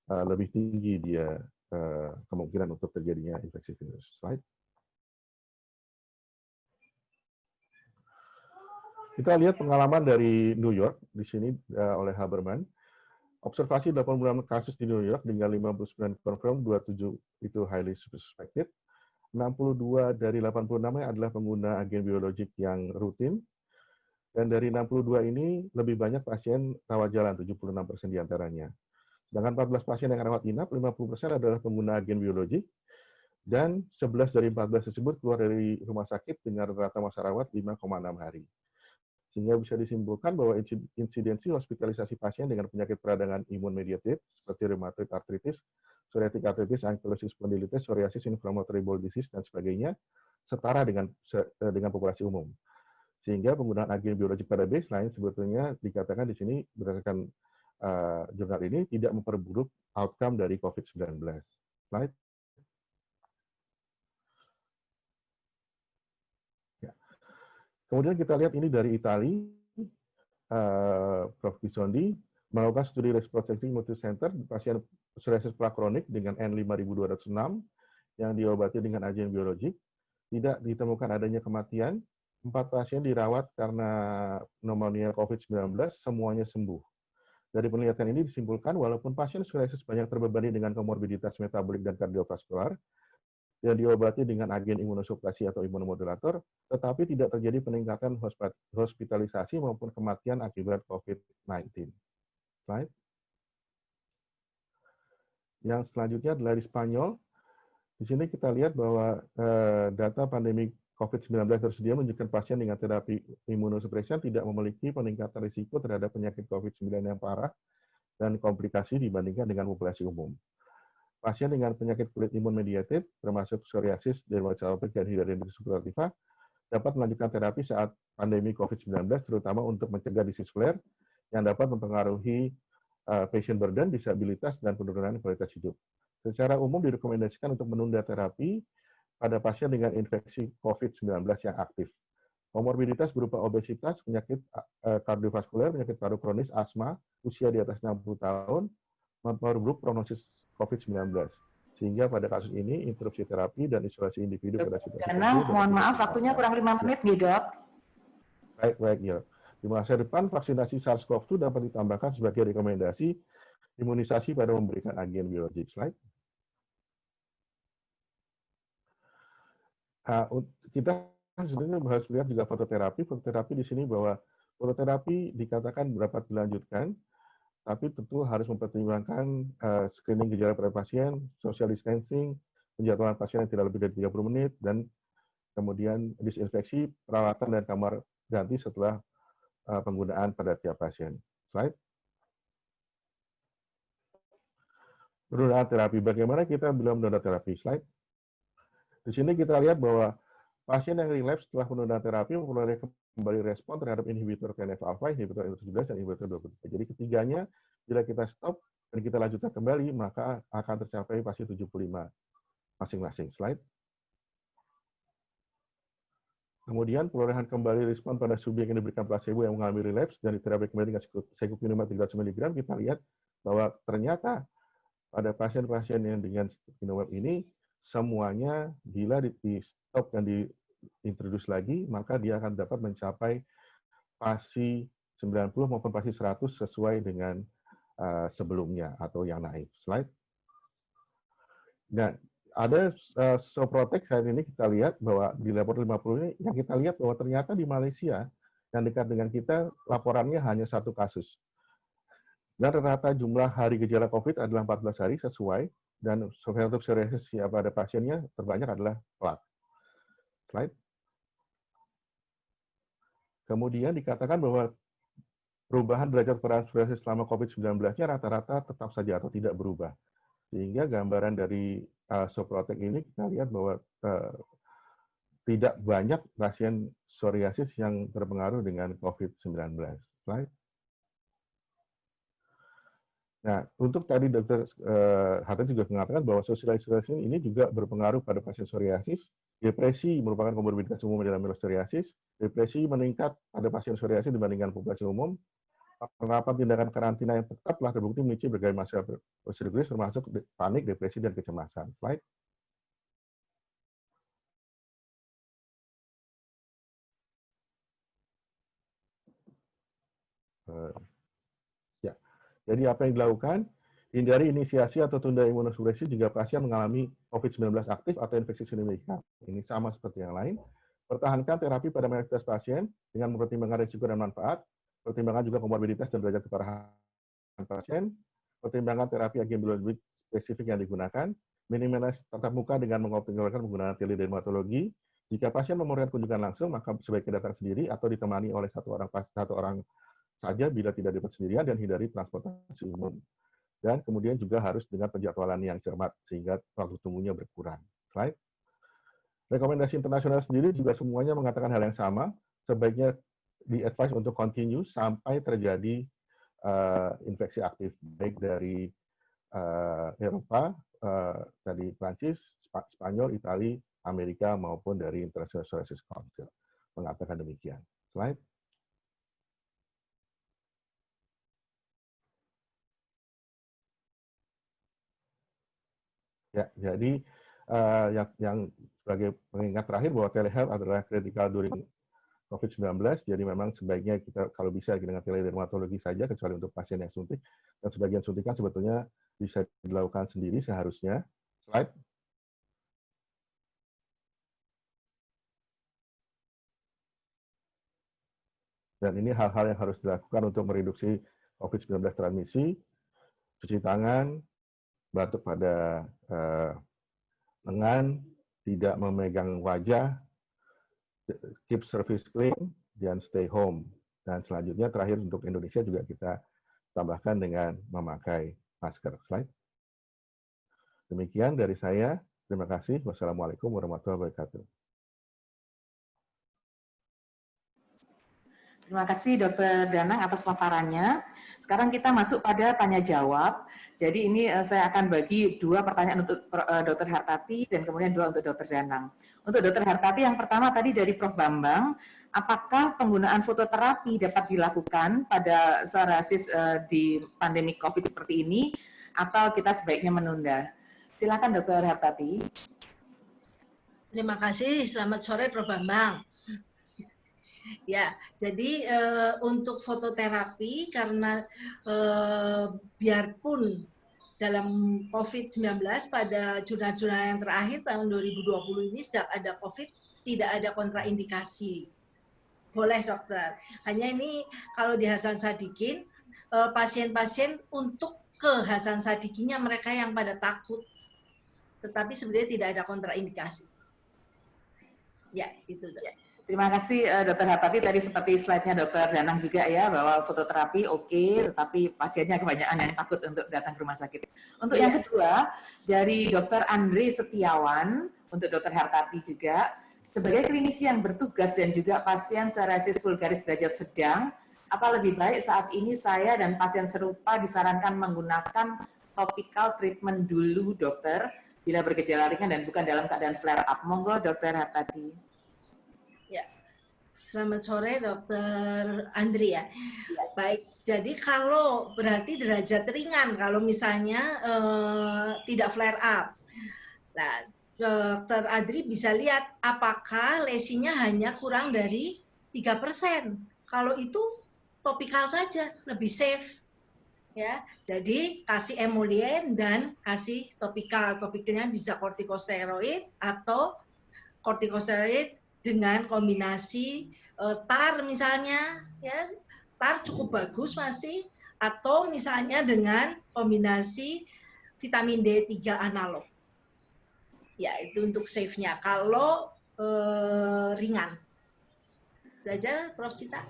lebih tinggi dia kemungkinan untuk terjadinya infeksi virus. Slide. Kita lihat pengalaman dari New York di sini oleh Haberman. Observasi 86 kasus di New York dengan 59 confirm, 27 itu highly suspected. 62 dari 86 adalah pengguna agen biologik yang rutin. Dan dari 62 ini lebih banyak pasien rawat jalan, 76% diantaranya. Sedangkan 14 pasien yang rawat inap, 50% adalah pengguna agen biologik. Dan 11 dari 14 tersebut keluar dari rumah sakit dengan rata masa rawat 5,6 hari. Sehingga bisa disimpulkan bahwa insidensi hospitalisasi pasien dengan penyakit peradangan imun mediated seperti rheumatoid arthritis, psoriatic arthritis, ankylosing spondylitis, psoriasis, inflammatory bowel disease, dan sebagainya setara dengan populasi umum. Sehingga penggunaan agen biologik pada baseline sebetulnya dikatakan di sini berdasarkan jurnal ini tidak memperburuk outcome dari COVID-19. Slide. Kemudian kita lihat ini dari Italia, Prof. Bisondi melakukan studi retrospektif multicenter pasien psoriasis prakronik dengan N5206 yang diobati dengan agen biologik. Tidak ditemukan adanya kematian. 4 pasien dirawat karena pneumonia COVID-19, semuanya sembuh. Dari penelitian ini disimpulkan walaupun pasien psoriasis banyak terbebani dengan komorbiditas metabolik dan kardiovaskular, yang diobati dengan agen imunosupresi atau imunomodulator, tetapi tidak terjadi peningkatan hospitalisasi maupun kematian akibat COVID-19. Slide. Yang selanjutnya adalah di Spanyol. Di sini kita lihat bahwa data pandemi COVID-19 tersedia menunjukkan pasien dengan terapi imunosupresan tidak memiliki peningkatan risiko terhadap penyakit COVID-19 yang parah dan komplikasi dibandingkan dengan populasi umum. Pasien dengan penyakit kulit imun mediated, termasuk psoriasis, dermatitis atopik, dan hidradenitis suppurativa, dapat melanjutkan terapi saat pandemi COVID-19, terutama untuk mencegah disease flare, yang dapat mempengaruhi patient burden, disabilitas, dan penurunan kualitas hidup. Secara umum direkomendasikan untuk menunda terapi pada pasien dengan infeksi COVID-19 yang aktif. Komorbiditas berupa obesitas, penyakit kardiovaskuler, penyakit paru kronis, asma, usia di atas 60 tahun, memperburuk prognosis COVID-19. Sehingga pada kasus ini, interupsi terapi dan isolasi individu pada situasi tertentu. Mohon maaf, waktunya kurang 5 menit, nih, Dok. Baik, ya. Di masa depan, vaksinasi SARS-CoV-2 dapat ditambahkan sebagai rekomendasi imunisasi pada memberikan agen biologik. Slide. Kita sebenarnya harus lihat juga fototerapi. Fototerapi di sini bahwa fototerapi dikatakan dapat dilanjutkan, tapi tentu harus mempertimbangkan screening gejala pada pasien, social distancing, penjadwalan pasien yang tidak lebih dari 30 menit, dan kemudian disinfeksi, perawatan, dan kamar ganti setelah penggunaan pada tiap pasien. Slide. Penundaan terapi. Bagaimana kita belum menunda terapi? Slide. Di sini kita lihat bahwa pasien yang relapse setelah penundaan terapi memperoleh kembali respon terhadap inhibitor TNF-alpha, inhibitor IL-17, dan inhibitor 23. Jadi ketiganya, bila kita stop dan kita lanjutkan kembali, maka akan tercapai pasti 75 masing-masing. Slide. Kemudian perolehan kembali respon pada subjek yang diberikan placebo yang mengalami relapse dan diterapi kembali dengan secukinumab 300 mg, kita lihat bahwa ternyata pada pasien-pasien yang dengan secukinumab ini semuanya bila di stop dan diintroduce lagi, maka dia akan dapat mencapai PASI 90 maupun PASI 100 sesuai dengan sebelumnya atau yang naik. Slide. Nah, ada Soprotex saat ini kita lihat bahwa di lapor 50 ini yang kita lihat bahwa ternyata di Malaysia yang dekat dengan kita laporannya hanya 1 kasus. Dan rata-rata jumlah hari gejala COVID adalah 14 hari sesuai, dan phenotype psoriasis pada pasiennya terbanyak adalah plaque. Slide. Kemudian dikatakan bahwa perubahan derajat peran psoriasis selama COVID-19-nya rata-rata tetap saja atau tidak berubah. Sehingga gambaran dari Soprotex ini kita lihat bahwa tidak banyak pasien psoriasis yang terpengaruh dengan COVID-19. Slide. Nah, untuk tadi Dr. Hatta juga mengatakan bahwa social isolation ini juga berpengaruh pada pasien psoriasis. Depresi merupakan komorbiditas umum dalam psoriasis. Depresi meningkat pada pasien psoriasis dibandingkan populasi umum. Penerapan tindakan karantina yang tepat telah terbukti memicu berbagai masalah psikologis termasuk panik, depresi, dan kecemasan. Slide. Ya. Jadi apa yang dilakukan? Hindari inisiasi atau tunda imunosupresi jika pasien mengalami COVID-19 aktif atau infeksi signifikan. Ini sama seperti yang lain. Pertahankan terapi pada mayoritas pasien dengan mempertimbangkan risiko dan manfaat. Pertimbangan juga komorbiditas dan derajat keparahan pasien. Pertimbangan terapi agen biologik spesifik yang digunakan. Minimalisasi tatap muka dengan mengoptimalkan penggunaan teledermatologi. Jika pasien memerlukan kunjungan langsung, maka sebaiknya datang sendiri atau ditemani oleh satu orang saja bila tidak dapat sendirian, dan hindari transportasi umum. Dan kemudian juga harus dengan penjadwalan yang cermat sehingga waktu tunggunya berkurang. Slide. Rekomendasi internasional sendiri juga semuanya mengatakan hal yang sama. Sebaiknya di-advise untuk continue sampai terjadi infeksi aktif, baik dari Eropa, dari Prancis, Spanyol, Italia, Amerika, maupun dari International Psoriasis Council. Mengatakan demikian. Slide. Ya, jadi yang sebagai pengingat terakhir bahwa telehealth adalah kritikal during COVID-19, jadi memang sebaiknya kita kalau bisa dengan teledermatologi saja, kecuali untuk pasien yang suntik, dan sebagian suntikan sebetulnya bisa dilakukan sendiri seharusnya. Slide. Dan ini hal-hal yang harus dilakukan untuk mereduksi COVID-19 transmisi, cuci tangan, batuk pada lengan, tidak memegang wajah, keep surface clean, dan stay home. Dan selanjutnya terakhir untuk Indonesia juga kita tambahkan dengan memakai masker. Slide. Demikian dari saya. Terima kasih. Wassalamualaikum warahmatullahi wabarakatuh. Terima kasih Dr. Danang atas paparannya. Sekarang kita masuk pada tanya jawab. Jadi ini saya akan bagi 2 pertanyaan untuk Dr. Hartati dan kemudian 2 untuk Dr. Danang. Untuk Dr. Hartati yang pertama tadi dari Prof. Bambang, apakah penggunaan fototerapi dapat dilakukan pada psoriasis di pandemi COVID seperti ini atau kita sebaiknya menunda? Silakan Dr. Hartati. Terima kasih. Selamat sore Prof. Bambang. Ya, jadi untuk fototerapi karena biarpun dalam COVID-19 pada jurnal-jurnal yang terakhir tahun 2020 ini sejak ada COVID tidak ada kontraindikasi. Boleh dokter. Hanya ini kalau di Hasan Sadikin pasien-pasien untuk ke Hasan Sadikinnya mereka yang pada takut. Tetapi sebenarnya tidak ada kontraindikasi. Ya, itu dok. Terima kasih Dr. Hartati, tadi seperti slide-nya Dr. Danang juga ya, bahwa fototerapi oke, tetapi pasiennya kebanyakan yang takut untuk datang ke rumah sakit. Untuk yang kedua, dari Dr. Andre Setiawan, untuk Dr. Hartati juga, sebagai klinisi yang bertugas dan juga pasien psoriasis vulgaris derajat sedang, apa lebih baik saat ini saya dan pasien serupa disarankan menggunakan topical treatment dulu dokter, bila bergejala ringan dan bukan dalam keadaan flare up. Monggo Dr. Hartati. Selamat sore Dr. Andri ya. Baik, jadi kalau berarti derajat ringan, kalau misalnya tidak flare up. Nah, Dr. Andri bisa lihat apakah lesinya hanya kurang dari 3%. Kalau itu topikal saja, lebih safe. Ya, jadi kasih emollient dan kasih topikal. Topikalnya bisa kortikosteroid atau kortikosteroid dengan kombinasi TAR misalnya, ya TAR cukup bagus masih, atau misalnya dengan kombinasi vitamin D3 analog. Ya itu untuk safe-nya. Kalau ringan. Belajar, Prof. Cita.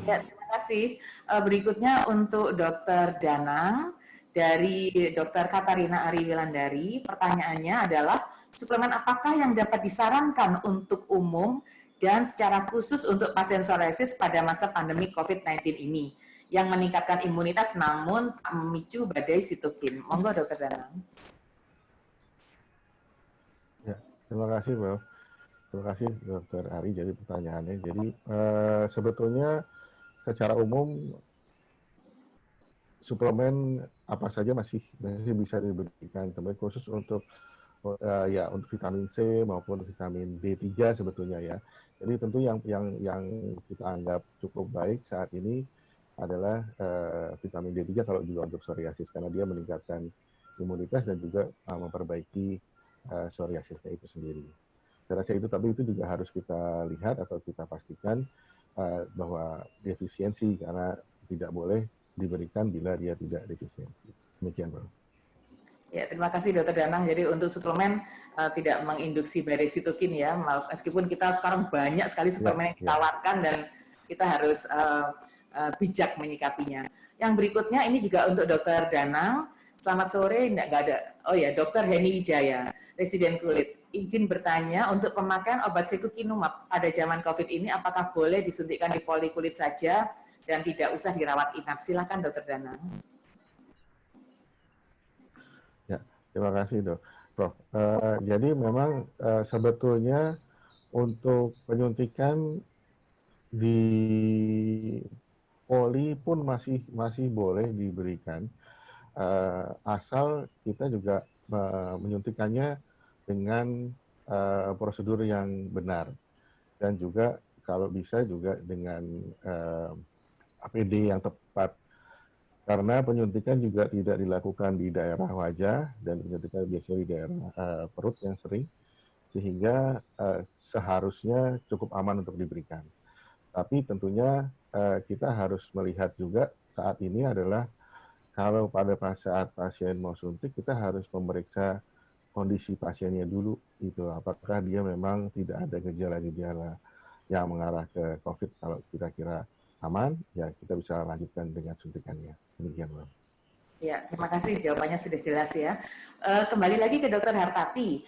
Ya, terima kasih. Berikutnya untuk Dr. Danang dari Dr. Katarina Ari Wilandari. Pertanyaannya adalah, suplemen apakah yang dapat disarankan untuk umum dan secara khusus untuk pasien psoriasis pada masa pandemi COVID-19 ini yang meningkatkan imunitas namun memicu badai sitokin? Monggo Dr. Danang. Ya, terima kasih, Bro. Terima kasih Dr. Ari. Jadi pertanyaannya, jadi sebetulnya secara umum suplemen apa saja masih bisa diberikan, tapi khusus untuk ya untuk vitamin C maupun vitamin D3 sebetulnya ya. Jadi tentu yang kita anggap cukup baik saat ini adalah vitamin D3 kalau juga untuk psoriasis karena dia meningkatkan imunitas dan juga memperbaiki psoriasisnya itu sendiri. Saya rasa itu, tapi itu juga harus kita lihat atau kita pastikan bahwa defisiensi karena tidak boleh diberikan bila dia tidak defisiensi. Demikian, Bro. Ya, terima kasih Dr. Danang. Jadi untuk suplemen tidak menginduksi badai sitokin ya, meskipun kita sekarang banyak sekali suplemen yang ditawarkan dan kita harus bijak menyikapinya. Yang berikutnya ini juga untuk Dr. Danang. Selamat sore, enggak ada. Oh ya, Dr. Heni Wijaya, residen kulit. Izin bertanya, untuk pemakaian obat secukinumab pada zaman COVID ini, apakah boleh disuntikkan di poli kulit saja dan tidak usah dirawat inap? Silakan Dr. Danang. Ya, terima kasih Dok. Prof. Jadi memang sebetulnya untuk penyuntikan di poli pun masih boleh diberikan, asal kita juga menyuntikannya dengan prosedur yang benar dan juga kalau bisa juga dengan APD yang tepat karena penyuntikan juga tidak dilakukan di daerah wajah dan penyuntikan biasanya di daerah perut yang sering sehingga seharusnya cukup aman untuk diberikan. Tapi tentunya kita harus melihat juga saat ini adalah kalau pada saat pasien mau suntik kita harus memeriksa kondisi pasiennya dulu, itu apakah dia memang tidak ada gejala-gejala yang mengarah ke COVID. Kalau kita kira aman, ya kita bisa lanjutkan dengan suntikannya. Demikian, Bang. Ya, terima kasih. Jawabannya sudah jelas ya. Kembali lagi ke Dr. Hartati.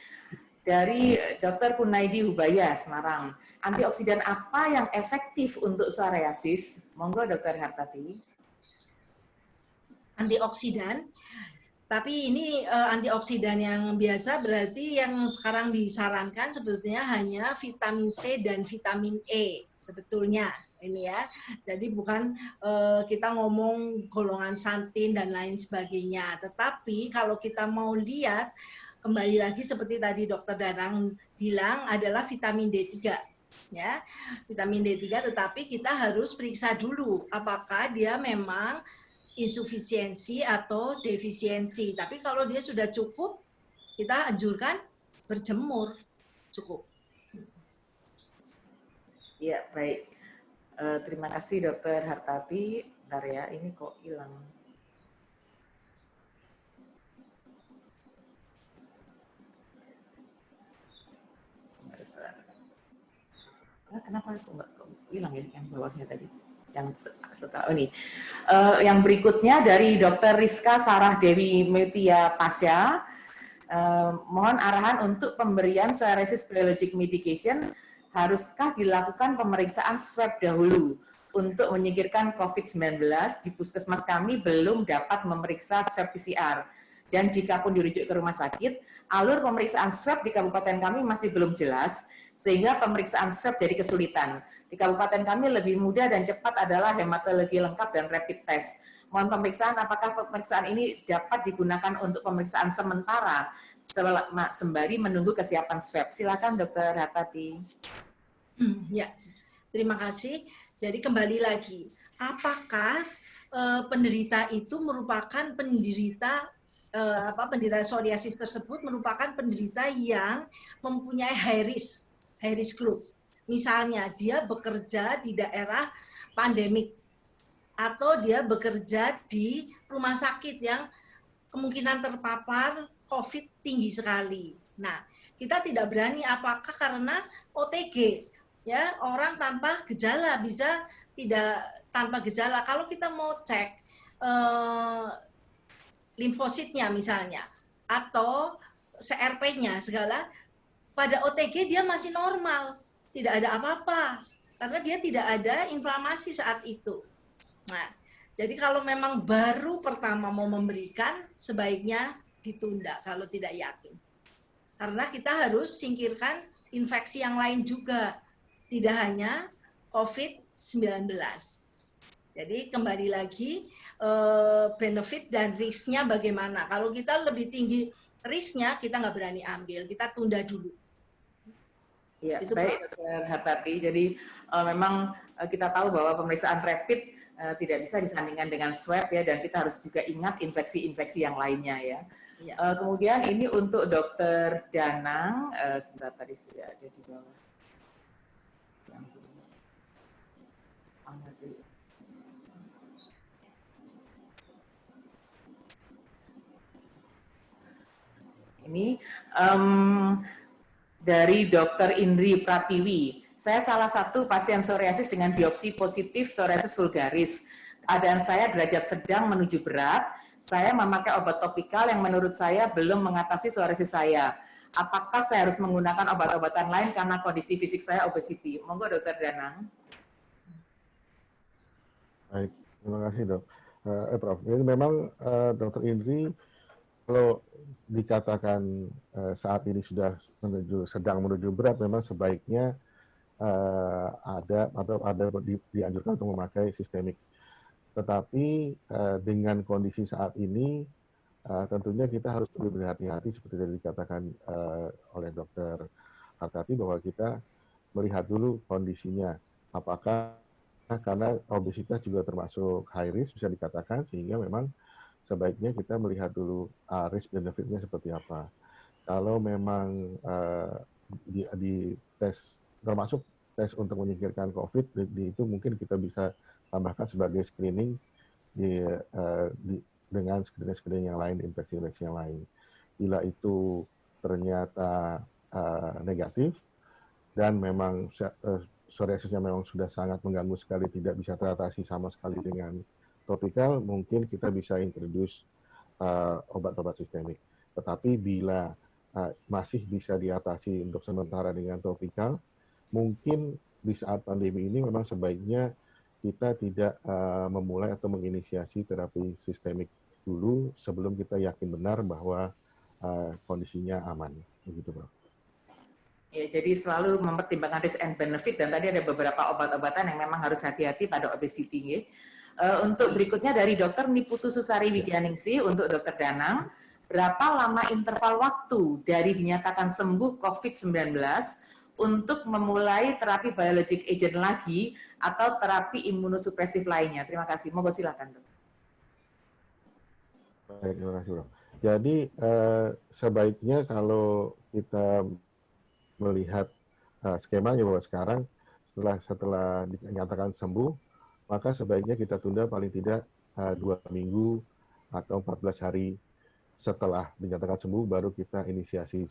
dari Dr. Kunaidi Hubaya, Semarang. Antioksidan apa yang efektif untuk psoriasis? Monggo Dr. Hartati. Antioksidan, tapi ini antioksidan yang biasa, berarti yang sekarang disarankan sebetulnya hanya vitamin C dan vitamin E sebetulnya ini ya. Jadi bukan kita ngomong golongan santin dan lain sebagainya. Tetapi kalau kita mau lihat, kembali lagi seperti tadi Dokter Danang bilang adalah vitamin D3 ya. Vitamin D3, tetapi kita harus periksa dulu apakah dia memang insufisiensi atau defisiensi. Tapi kalau dia sudah cukup, kita anjurkan berjemur cukup. Ya, baik. Terima kasih Dokter Hartati. Bentar ya, ini kok hilang. Kenapa kok nggak hilang ya yang bawahnya tadi? Yang setelah ini. Yang berikutnya dari Dr. Rizka Sarah Dewi Metia Pasya. Mohon arahan untuk pemberian psoriasis biologic medication, haruskah dilakukan pemeriksaan swab dahulu untuk menyingkirkan COVID-19? Di puskesmas kami belum dapat memeriksa swab PCR. Dan jika pun dirujuk ke rumah sakit, alur pemeriksaan swab di kabupaten kami masih belum jelas, sehingga pemeriksaan swab jadi kesulitan. Di kabupaten kami lebih mudah dan cepat adalah hematologi lengkap dan rapid test. Mohon pemeriksaan, apakah pemeriksaan ini dapat digunakan untuk pemeriksaan sementara sembari menunggu kesiapan swab? Silakan Dr. Hartati. Ya, terima kasih. Jadi kembali lagi, apakah penderita itu merupakan penderita psoriasis tersebut merupakan penderita yang mempunyai high risk group. Misalnya dia bekerja di daerah pandemik atau dia bekerja di rumah sakit yang kemungkinan terpapar COVID tinggi sekali. Nah, kita tidak berani apakah karena OTG, ya, orang tanpa gejala bisa tidak tanpa gejala. Kalau kita mau cek limfositnya misalnya atau CRP-nya segala, pada OTG dia masih normal, tidak ada apa-apa karena dia tidak ada inflamasi saat itu. Nah, jadi kalau memang baru pertama mau memberikan, sebaiknya ditunda kalau tidak yakin. Karena kita harus singkirkan infeksi yang lain juga, tidak hanya COVID-19. Jadi kembali lagi, benefit dan risk-nya bagaimana. Kalau kita lebih tinggi risk-nya, kita nggak berani ambil, kita tunda dulu. Ya, baik Dr. Hartati. Jadi memang kita tahu bahwa pemeriksaan rapid tidak bisa disandingkan dengan swab ya, dan kita harus juga ingat infeksi-infeksi yang lainnya ya. Ya. Kemudian ini untuk Dr. Danang, sebentar tadi sudah ada di bawah. Ini dari Dr. Indri Pratiwi. Saya salah satu pasien psoriasis dengan biopsi positif psoriasis vulgaris. Keadaan saya derajat sedang menuju berat. Saya memakai obat topikal yang menurut saya belum mengatasi psoriasis saya. Apakah saya harus menggunakan obat-obatan lain karena kondisi fisik saya obesity? Monggo Dr. Danang. Baik, terima kasih dok. Prof, jadi memang Dr. Indri, kalau dikatakan saat ini sudah sedang menuju berat, memang sebaiknya ada dianjurkan untuk memakai sistemik. Tetapi dengan kondisi saat ini, tentunya kita harus lebih berhati-hati seperti yang dikatakan oleh Dr. Hartati, bahwa kita melihat dulu kondisinya. Apakah karena obesitas juga termasuk high risk bisa dikatakan, sehingga memang sebaiknya kita melihat dulu risk benefitnya seperti apa. Kalau memang di tes, termasuk tes untuk menyingkirkan COVID, itu mungkin kita bisa tambahkan sebagai screening dengan screening yang lain, infeksi-infeksi yang lain. Bila itu ternyata negatif dan memang psoriasisnya memang sudah sangat mengganggu sekali, tidak bisa teratasi sama sekali dengan topikal, mungkin kita bisa introduce obat-obat sistemik. Tetapi bila masih bisa diatasi untuk sementara dengan topikal, mungkin di saat pandemi ini memang sebaiknya kita tidak memulai atau menginisiasi terapi sistemik dulu sebelum kita yakin benar bahwa kondisinya aman, begitu, Bro. Ya, jadi selalu mempertimbangkan risk and benefit, dan tadi ada beberapa obat-obatan yang memang harus hati-hati pada obesity. Ya. Untuk berikutnya dari Dr. Niputu Susari Widyaningsih untuk Dr. Danang, berapa lama interval waktu dari dinyatakan sembuh COVID-19 untuk memulai terapi biologic agent lagi atau terapi imunosupresif lainnya? Terima kasih. Monggo silakan, Dok. Baik, terima kasih, Bro. Jadi sebaiknya kalau kita melihat skemanya bahwa sekarang setelah dinyatakan sembuh, maka sebaiknya kita tunda paling tidak 2 minggu atau 14 hari setelah dinyatakan sembuh baru kita inisiasi.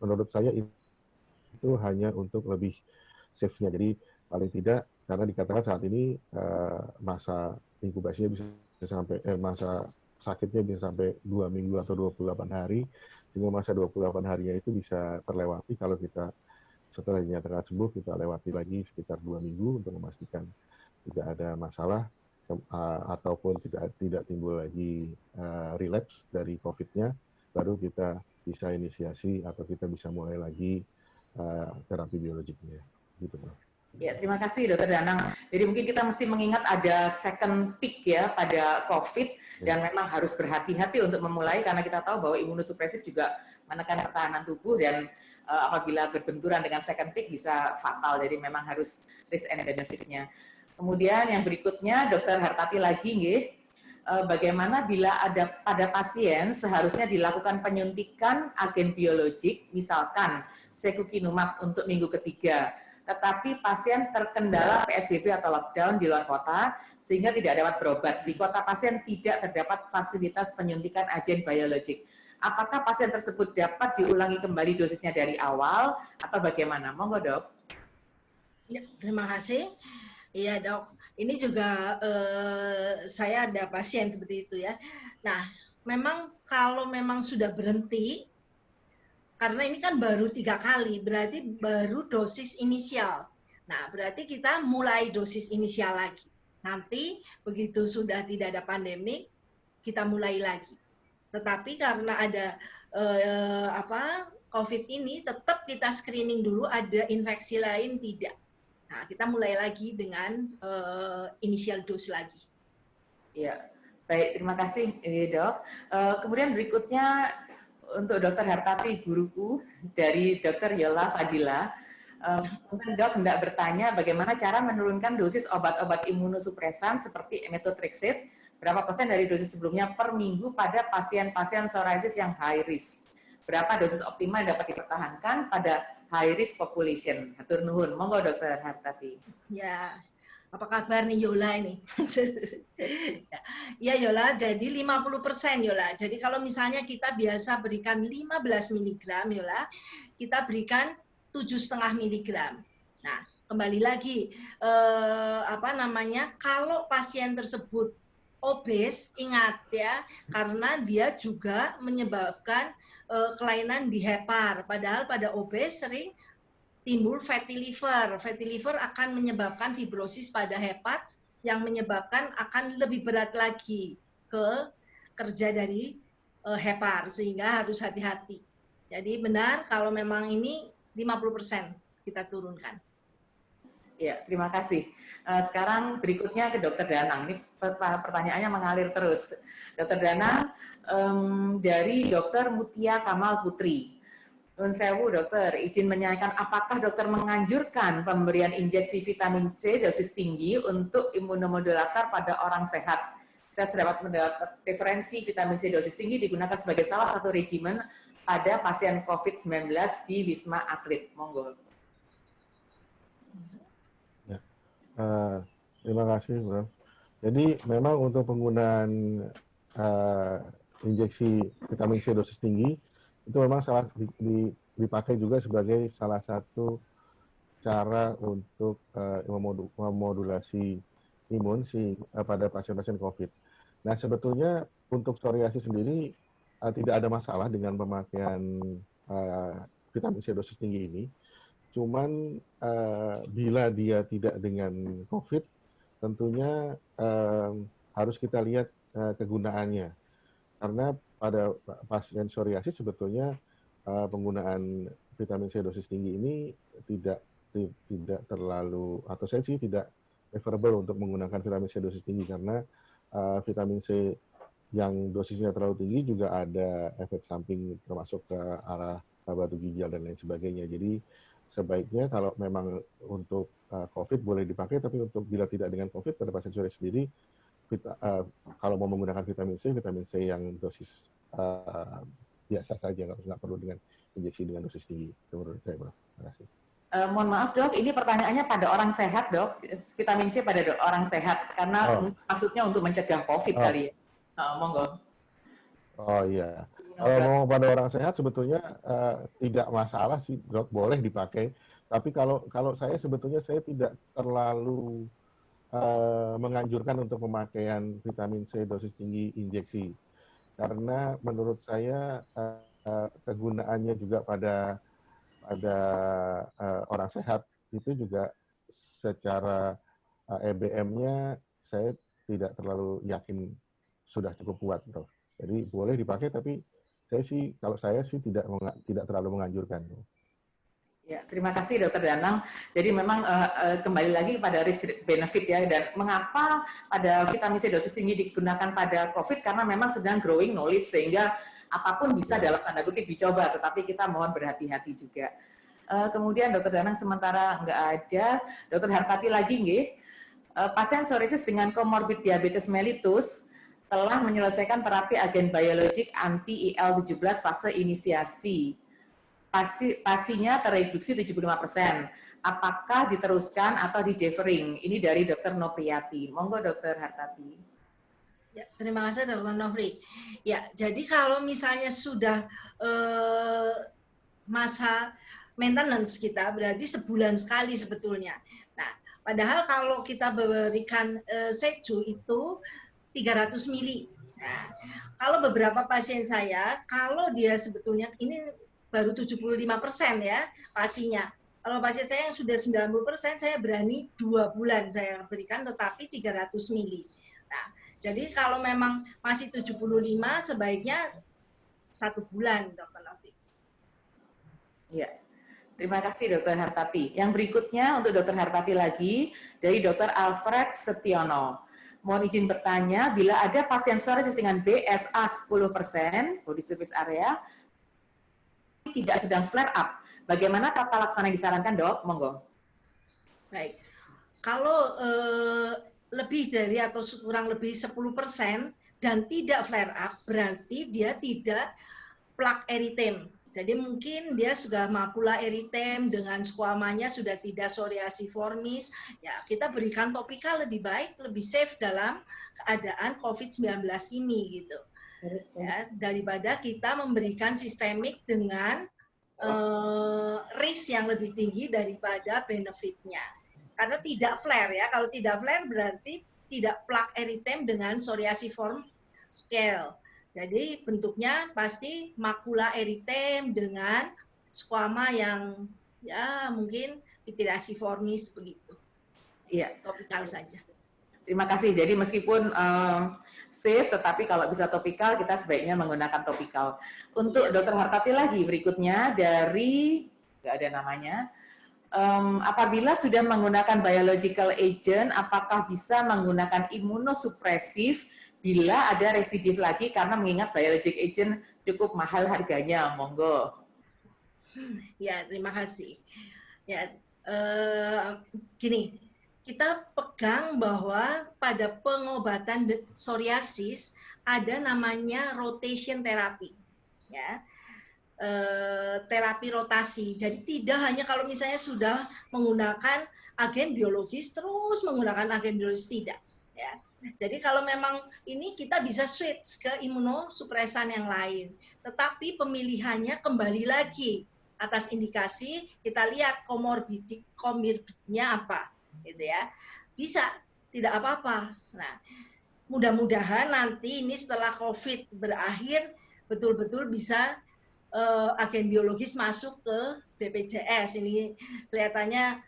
Menurut saya itu hanya untuk lebih safe-nya. Jadi paling tidak karena dikatakan saat ini masa inkubasinya bisa sampai masa sakitnya bisa sampai 2 minggu atau 28 hari. Sehingga masa 28 harinya itu bisa terlewati kalau kita setelah dinyatakan sembuh kita lewati lagi sekitar 2 minggu untuk memastikan tidak ada masalah ataupun tidak timbul lagi relapse dari COVID-nya, baru kita bisa inisiasi atau kita bisa mulai lagi terapi biologiknya. Gitu, Bro. Ya, terima kasih Dr. Danang. Jadi mungkin kita mesti mengingat ada second peak ya pada COVID, dan memang harus berhati-hati untuk memulai karena kita tahu bahwa imunosupresif juga menekan pertahanan tubuh, dan apabila berbenturan dengan second peak bisa fatal. Jadi memang harus risk and benefit-nya. Kemudian yang berikutnya Dr. Hartati lagi, nggih. Bagaimana bila ada pada pasien seharusnya dilakukan penyuntikan agen biologik, misalkan secukinumab untuk minggu ketiga, tetapi pasien terkendala PSBB atau lockdown di luar kota sehingga tidak dapat berobat. Di kota pasien tidak terdapat fasilitas penyuntikan agen biologik. Apakah pasien tersebut dapat diulangi kembali dosisnya dari awal atau bagaimana? Monggo, Dok. Ya, terima kasih. Iya, Dok. Ini juga saya ada pasien seperti itu ya. Nah, memang kalau memang sudah berhenti, karena ini kan baru 3 kali, berarti baru dosis inisial. Nah, berarti kita mulai dosis inisial lagi. Nanti begitu sudah tidak ada pandemi, kita mulai lagi. Tetapi karena ada COVID ini, tetap kita screening dulu ada infeksi lain tidak. Nah, kita mulai lagi dengan inisial dose lagi. Ya, baik. Terima kasih, Dok. Kemudian berikutnya untuk Dr. Hartati, guruku, dari Dr. Yola Fadila. Mungkin Dok hendak bertanya bagaimana cara menurunkan dosis obat-obat imunosupresan seperti methotrexate, berapa persen dari dosis sebelumnya per minggu pada pasien-pasien psoriasis yang high risk. Berapa dosis optimal yang dapat dipertahankan pada high risk population. Hatur nuhun. Monggo Dr. Hartati. Ya, apa kabar nih Yola ini? Ya Yola, jadi 50% Yola. Jadi kalau misalnya kita biasa berikan 15 mg Yola, kita berikan 7,5 mg. Nah, kembali lagi kalau pasien tersebut obes, ingat ya, karena dia juga menyebabkan kelainan di hepar. Padahal pada obes sering timbul fatty liver. Fatty liver akan menyebabkan fibrosis pada hepat yang menyebabkan akan lebih berat lagi ke kerja dari hepar, sehingga harus hati-hati. Jadi benar kalau memang ini 50% kita turunkan. Ya, terima kasih. Sekarang berikutnya ke Dr. Danang. Ini pertanyaannya mengalir terus. Dr. Danang, dari Dr. Mutia Kamal Putri. Nun sewu dokter, izin menanyakan apakah dokter menganjurkan pemberian injeksi vitamin C dosis tinggi untuk imunomodulator pada orang sehat? Kita sudah mendapat referensi vitamin C dosis tinggi digunakan sebagai salah satu regimen pada pasien COVID-19 di Wisma Atlet. Monggo. Ya. Terima kasih, Bro. Jadi memang untuk penggunaan injeksi vitamin C dosis tinggi itu memang dipakai juga sebagai salah satu cara untuk memodulasi imun pada pasien-pasien COVID. Nah, sebetulnya untuk psoriasis sendiri tidak ada masalah dengan pemakaian vitamin C dosis tinggi ini. Cuman bila dia tidak dengan COVID, tentunya harus kita lihat kegunaannya. Karena pada pasien psoriasis sebetulnya penggunaan vitamin C dosis tinggi ini tidak terlalu, atau saya sih tidak preferable untuk menggunakan vitamin C dosis tinggi, karena vitamin C yang dosisnya terlalu tinggi juga ada efek samping termasuk ke arah batu ginjal dan lain sebagainya. Jadi sebaiknya kalau memang untuk COVID boleh dipakai, tapi untuk bila tidak dengan COVID pada pasien psoriasis sendiri, kalau mau menggunakan vitamin C yang dosis biasa saja, nggak perlu dengan injeksi dengan dosis tinggi. Itu menurut saya, Bro. Terima kasih. Mohon maaf dok, ini pertanyaannya pada orang sehat dok, vitamin C pada orang sehat, karena maksudnya untuk mencegah COVID kali ya. Monggo. Oh iya, kalau mau pada orang sehat sebetulnya tidak masalah sih dok, boleh dipakai. Tapi kalau saya sebetulnya saya tidak terlalu menganjurkan untuk pemakaian vitamin C dosis tinggi injeksi, karena menurut saya kegunaannya juga pada orang sehat itu juga secara EBM-nya saya tidak terlalu yakin sudah cukup kuat, bro. Jadi boleh dipakai, tapi kalau saya sih tidak terlalu menganjurkan. Ya, terima kasih Dr. Danang. Jadi memang kembali lagi pada risk benefit ya, dan mengapa pada vitamin C dosis tinggi digunakan pada COVID, karena memang sedang growing knowledge sehingga apapun bisa dalam tanda kutip dicoba, tetapi kita mohon berhati-hati juga. Kemudian Dr. Danang sementara nggak ada, Dr. Hartati lagi nggih. Pasien psoriasis dengan komorbid diabetes mellitus telah menyelesaikan terapi agen biologik anti IL-17 fase inisiasi. Pasinya tereduksi 75%. Apakah diteruskan atau di-deferring? Ini dari Dr. Nopriyati. Monggo Dr. Hartati. Ya, terima kasih Dr. Nofri. Ya, jadi kalau misalnya sudah masa maintenance kita, berarti sebulan sekali sebetulnya. Nah, padahal kalau kita berikan Sekju itu 300 mili. Nah, kalau beberapa pasien saya, kalau dia sebetulnya ini baru 75% ya pasinya. Kalau pasien saya yang sudah 90%, saya berani 2 bulan saya berikan, tetapi 300 mili. Nah, jadi kalau memang masih 75, sebaiknya 1 bulan, Dr. Novi. Ya, terima kasih Dr. Hartati. Yang berikutnya untuk Dr. Hartati lagi, dari Dr. Alfred Setiono. Mohon izin bertanya, bila ada pasien psoriasis dengan BSA 10%, body surface area, tidak sedang flare up, bagaimana tata laksana yang disarankan, dok? Monggo. Baik, kalau lebih dari atau kurang lebih 10% dan tidak flare up, berarti dia tidak plak eritem. Jadi mungkin dia sudah makula eritem dengan squamanya sudah tidak psoriasiformis. Ya, kita berikan topikal lebih baik, lebih safe dalam keadaan COVID-19 ini gitu. Ya, daripada kita memberikan sistemik dengan risk yang lebih tinggi daripada benefitnya. Karena tidak flare ya, kalau tidak flare berarti tidak plak eritem dengan psoriasiform scale. Jadi bentuknya pasti makula eritem dengan squama yang ya mungkin pityriaciformis begitu. Iya. Topikal saja. Terima kasih. Jadi meskipun safe, tetapi kalau bisa topikal, kita sebaiknya menggunakan topikal. Untuk Dr. Hartati lagi berikutnya dari, nggak ada namanya, apabila sudah menggunakan biological agent, apakah bisa menggunakan imunosupresif bila ada residif lagi, karena mengingat biologic agent cukup mahal harganya. Monggo. Ya, terima kasih. Ya, gini. Kita pegang bahwa pada pengobatan psoriasis ada namanya rotation therapy, ya, terapi rotasi. Jadi tidak hanya kalau misalnya sudah menggunakan agen biologis terus menggunakan agen biologis, tidak. Ya. Jadi kalau memang ini kita bisa switch ke imunosupresan yang lain, tetapi pemilihannya kembali lagi atas indikasi kita lihat komorbidnya apa. Gitu ya, bisa tidak apa-apa. Nah, mudah-mudahan nanti ini setelah COVID berakhir betul-betul bisa agen biologis masuk ke BPJS. Ini kelihatannya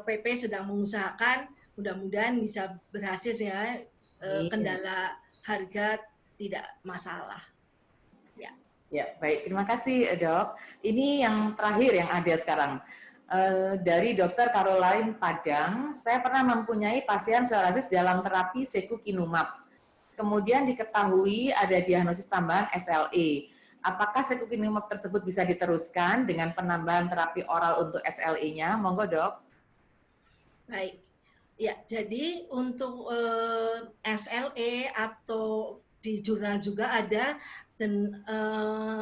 PP sedang mengusahakan, mudah-mudahan bisa berhasil ya, kendala harga tidak masalah. Ya, baik. Terima kasih, Dok. Ini yang terakhir yang ada sekarang. Dari Dr. Caroline Padang, saya pernah mempunyai pasien psoriasis dalam terapi secukinumab. Kemudian diketahui ada diagnosis tambahan SLE. Apakah secukinumab tersebut bisa diteruskan dengan penambahan terapi oral untuk SLE-nya? Monggo, Dok. Baik. Ya, jadi untuk SLE atau di jurnal juga ada dan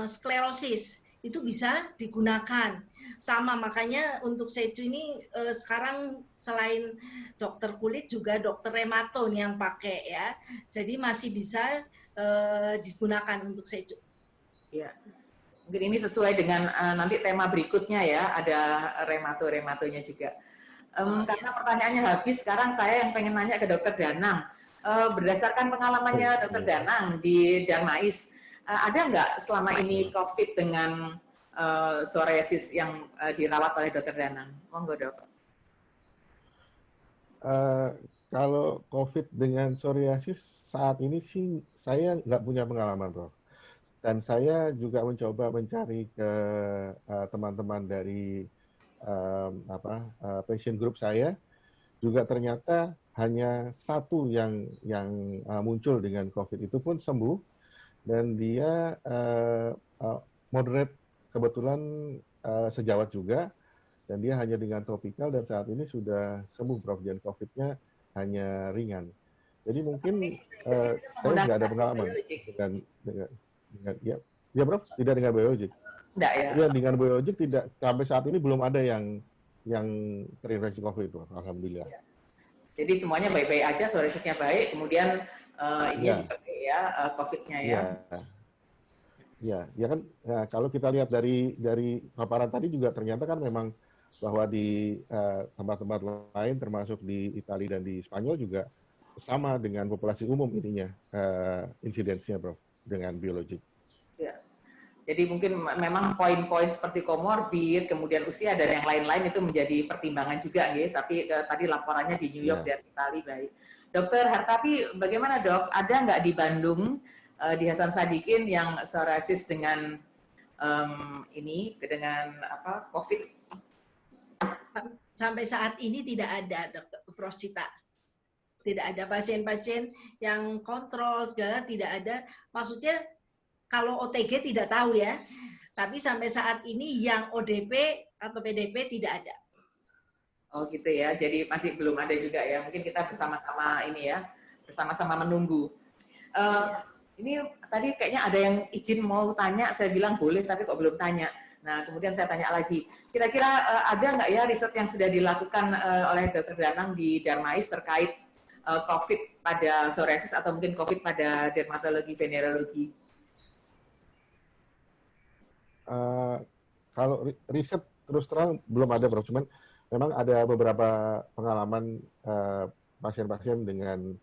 sklerosis itu bisa digunakan. Sama, makanya untuk secu ini sekarang selain dokter kulit juga dokter rematon yang pakai ya. Jadi masih bisa digunakan untuk secu. Ya. Mungkin ini sesuai dengan nanti tema berikutnya ya, ada remato-rematonya juga. Karena pertanyaannya habis, sekarang saya yang pengen nanya ke Dokter Danang. Berdasarkan pengalamannya Dokter Danang di Darmais, ada nggak selama ini COVID dengan psoriasis yang dirawat oleh Dokter Danang? Monggo, Dok. Kalau COVID dengan psoriasis saat ini sih saya nggak punya pengalaman, Prof. Dan saya juga mencoba mencari ke teman-teman dari patient group saya, juga ternyata hanya satu yang muncul dengan COVID itu pun sembuh, dan dia moderate, kebetulan sejawat juga, dan dia hanya dengan topikal dan saat ini sudah sembuh, Prof. Dan COVID-nya hanya ringan. Jadi mungkin saya nggak ada pengalaman dengan ya Prof, tidak dengan biologik. Enggak ya? Ya, dengan biologik tidak, sampai saat ini belum ada yang terinfeksi COVID, Prof. Alhamdulillah. Ya. Jadi semuanya baik-baik aja, psoriasisnya baik, kemudian ini juga baik ya, COVID-nya ya. Ya kan. Nah, kalau kita lihat dari paparan tadi juga ternyata kan memang bahwa di tempat-tempat lain termasuk di Italia dan di Spanyol juga sama dengan populasi umum ininya insidensinya, Prof, dengan biologik. Ya. Jadi mungkin memang poin-poin seperti komorbid, kemudian usia dan yang lain-lain itu menjadi pertimbangan juga, gitu. Tapi tadi laporannya di New York dan Italia baik. Dokter Hartati, bagaimana Dok? Ada nggak di Bandung, di Hasan Sadikin yang psoriasis dengan COVID? Sampai saat ini tidak ada, Dr. Prof. Cita. Tidak ada pasien-pasien yang kontrol segala, tidak ada. Maksudnya kalau OTG tidak tahu ya, tapi sampai saat ini yang ODP atau PDP tidak ada. Oh gitu ya, jadi masih belum ada juga ya. Mungkin kita bersama-sama ini ya, bersama-sama menunggu. Ini tadi kayaknya ada yang izin mau tanya, saya bilang boleh, tapi kok belum tanya. Nah, kemudian saya tanya lagi, kira-kira ada nggak ya riset yang sudah dilakukan oleh Dr. Danang di Darmais terkait COVID pada psoriasis atau mungkin COVID pada dermatologi, venerologi? Kalau riset terus terang belum ada, Prof. Cuman memang ada beberapa pengalaman pasien-pasien dengan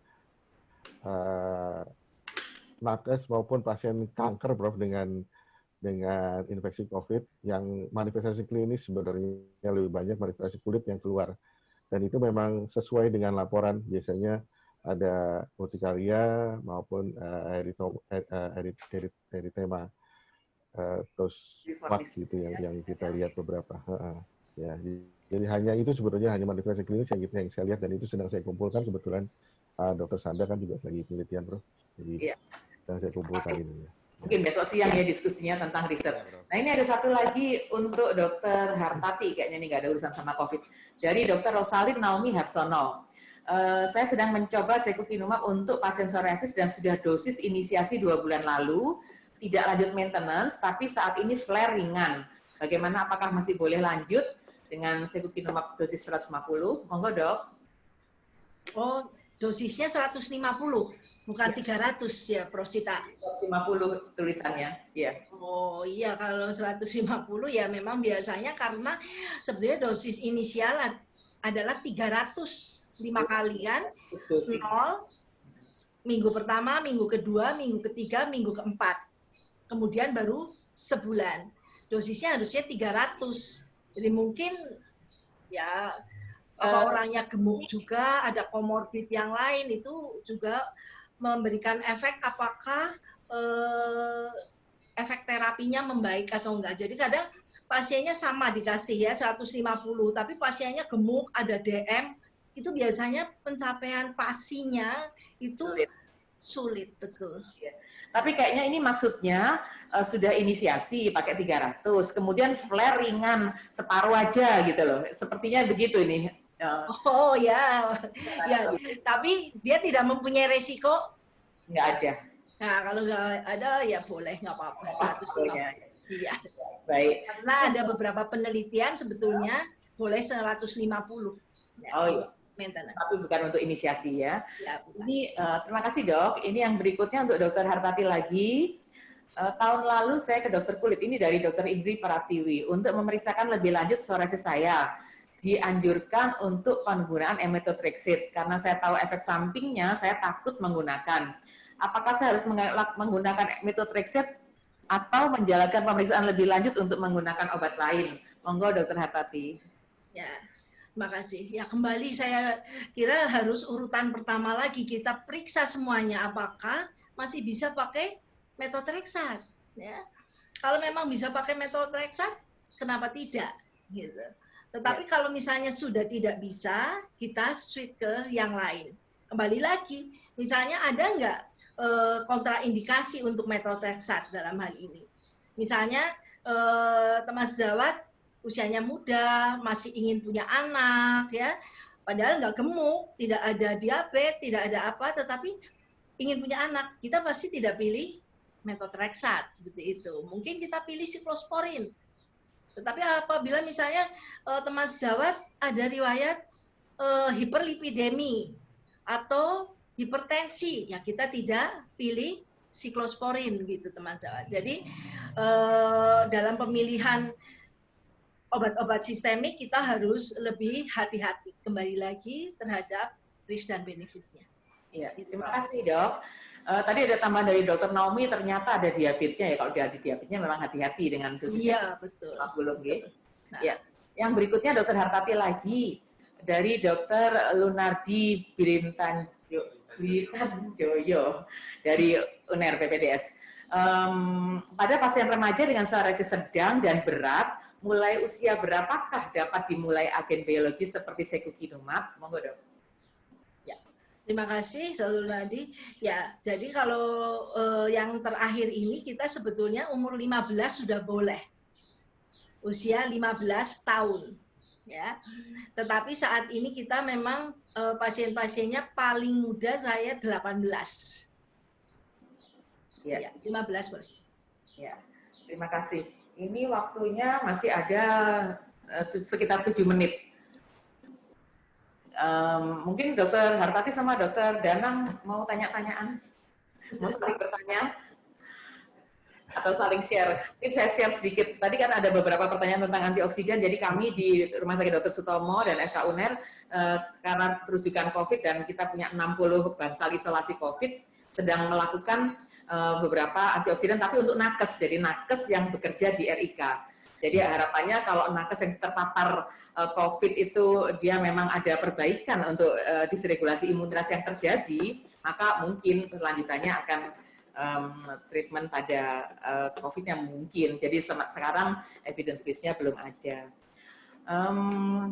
nakes maupun pasien kanker, Prof, dengan infeksi COVID yang manifestasi klinis sebenarnya lebih banyak manifestasi kulit yang keluar. Dan itu memang sesuai dengan laporan, biasanya ada urtikaria maupun erythema terus gitu yang kita lihat beberapa. Ya, jadi hanya itu sebetulnya hanya manifestasi klinis yang saya lihat, dan itu sedang saya kumpulkan. Kebetulan Dr. Sanda kan juga lagi penelitian, Bro. Jadi sedang saya kumpulkan ini. Mungkin besok siang ya diskusinya tentang riset. Nah, ini ada satu lagi untuk Dr. Hartati, kayaknya ini nggak ada urusan sama COVID. Dari Dr. Rosalin Naomi Harsono. Saya sedang mencoba secukinumab untuk pasien psoriasis dan sudah dosis inisiasi 2 bulan lalu, tidak lanjut maintenance, tapi saat ini flare ringan. Bagaimana, apakah masih boleh lanjut dengan secukinumab dosis 150? Monggo, Dok. Oh, dosisnya 150, bukan 300 ya, Prof. Cita? 150 tulisannya, ya. Oh iya, kalau 150 ya memang biasanya karena sebenarnya dosis inisial adalah 300 5 kalian, 0, minggu pertama, minggu kedua, minggu ketiga, minggu keempat. kemudian baru sebulan. Dosisnya harusnya 300. Jadi mungkin ya orangnya gemuk juga, ada komorbid yang lain, itu juga memberikan efek apakah efek terapinya membaik atau enggak. Jadi kadang pasiennya sama dikasih ya 150, tapi pasiennya gemuk, ada DM, itu biasanya pencapaian pasinya itu sulit betul. Tapi kayaknya ini maksudnya sudah inisiasi pakai 300, kemudian flare ringan separuh aja gitu loh. Sepertinya begitu ini. Oh ya, ya. Tapi dia tidak mempunyai resiko? Nggak ada. Nah kalau nggak ada ya boleh, nggak apa-apa. 150. Iya. Baik. Karena ada beberapa penelitian sebetulnya boleh 150. Ya. Oh iya. Maintenance. Tapi bukan untuk inisiasi ya. Ya, ini terima kasih dok. Ini yang berikutnya untuk Dokter Hartati lagi. Tahun lalu saya ke dokter kulit, ini dari Dokter Indri Pratiwi, untuk memeriksakan lebih lanjut psoriasis saya. Dianjurkan untuk penggunaan methotrexate karena saya tahu efek sampingnya, saya takut menggunakan. Apakah saya harus menggunakan methotrexate atau menjalankan pemeriksaan lebih lanjut untuk menggunakan obat lain? Monggo Dokter Hartati. Ya. Terima kasih. Ya kembali saya kira harus urutan pertama lagi kita periksa semuanya apakah masih bisa pakai methotrexate. Ya. Kalau memang bisa pakai methotrexate, kenapa tidak? Gitu. Tetapi kalau misalnya sudah tidak bisa, kita switch ke yang lain. Kembali lagi, misalnya ada nggak kontraindikasi untuk methotrexate dalam hal ini? Misalnya teman sejawat usianya muda, masih ingin punya anak, ya, padahal nggak gemuk, tidak ada diabetes, tidak ada apa, tetapi ingin punya anak, kita pasti tidak pilih methotrexate seperti itu. Mungkin kita pilih siklosporin. Tetapi apabila misalnya teman sejawat ada riwayat hiperlipidemi atau hipertensi, ya kita tidak pilih siklosporin gitu teman sejawat. Jadi dalam pemilihan obat-obat sistemik kita harus lebih hati-hati kembali lagi terhadap risk dan benefitnya. Ya, terima kasih dok. Tadi ada tambahan dari Dokter Naomi, ternyata ada diabetesnya ya. Kalau ada diabetesnya memang hati-hati dengan dosisnya. Iya betul. 40 nah. Ya. Yang berikutnya Dokter Hartati lagi dari Dokter Lunardi Brintanjoyo dari UNER PPDS. Pada pasien remaja dengan psoriasis sedang dan berat, mulai usia berapakah dapat dimulai agen biologis seperti secukinumab? Monggo dok. Ya, terima kasih Dr. Nadi. Ya, jadi kalau yang terakhir ini kita sebetulnya umur 15 sudah boleh. Usia 15 tahun. Ya. Tetapi saat ini kita memang pasien-pasiennya paling muda saya 18. Ya, 15 boleh. Ya, terima kasih. Ini waktunya masih ada sekitar 7 menit. Mungkin Dokter Hartati sama Dokter Danang mau tanya-tanyaan? Mau saling bertanya? Atau saling share? Mungkin saya share sedikit. Tadi kan ada beberapa pertanyaan tentang antioksidan, jadi kami di Rumah Sakit Dr. Sutomo dan FK UNER, karena rujukan COVID dan kita punya 60 bangsal isolasi COVID, sedang melakukan beberapa antioksidan, tapi untuk nakes, jadi nakes yang bekerja di RIK. Jadi harapannya kalau nakes yang terpapar COVID itu dia memang ada perbaikan untuk disregulasi imunitas yang terjadi, maka mungkin kelanjutannya akan treatment pada COVID yang mungkin. Jadi sekarang evidence base-nya belum ada.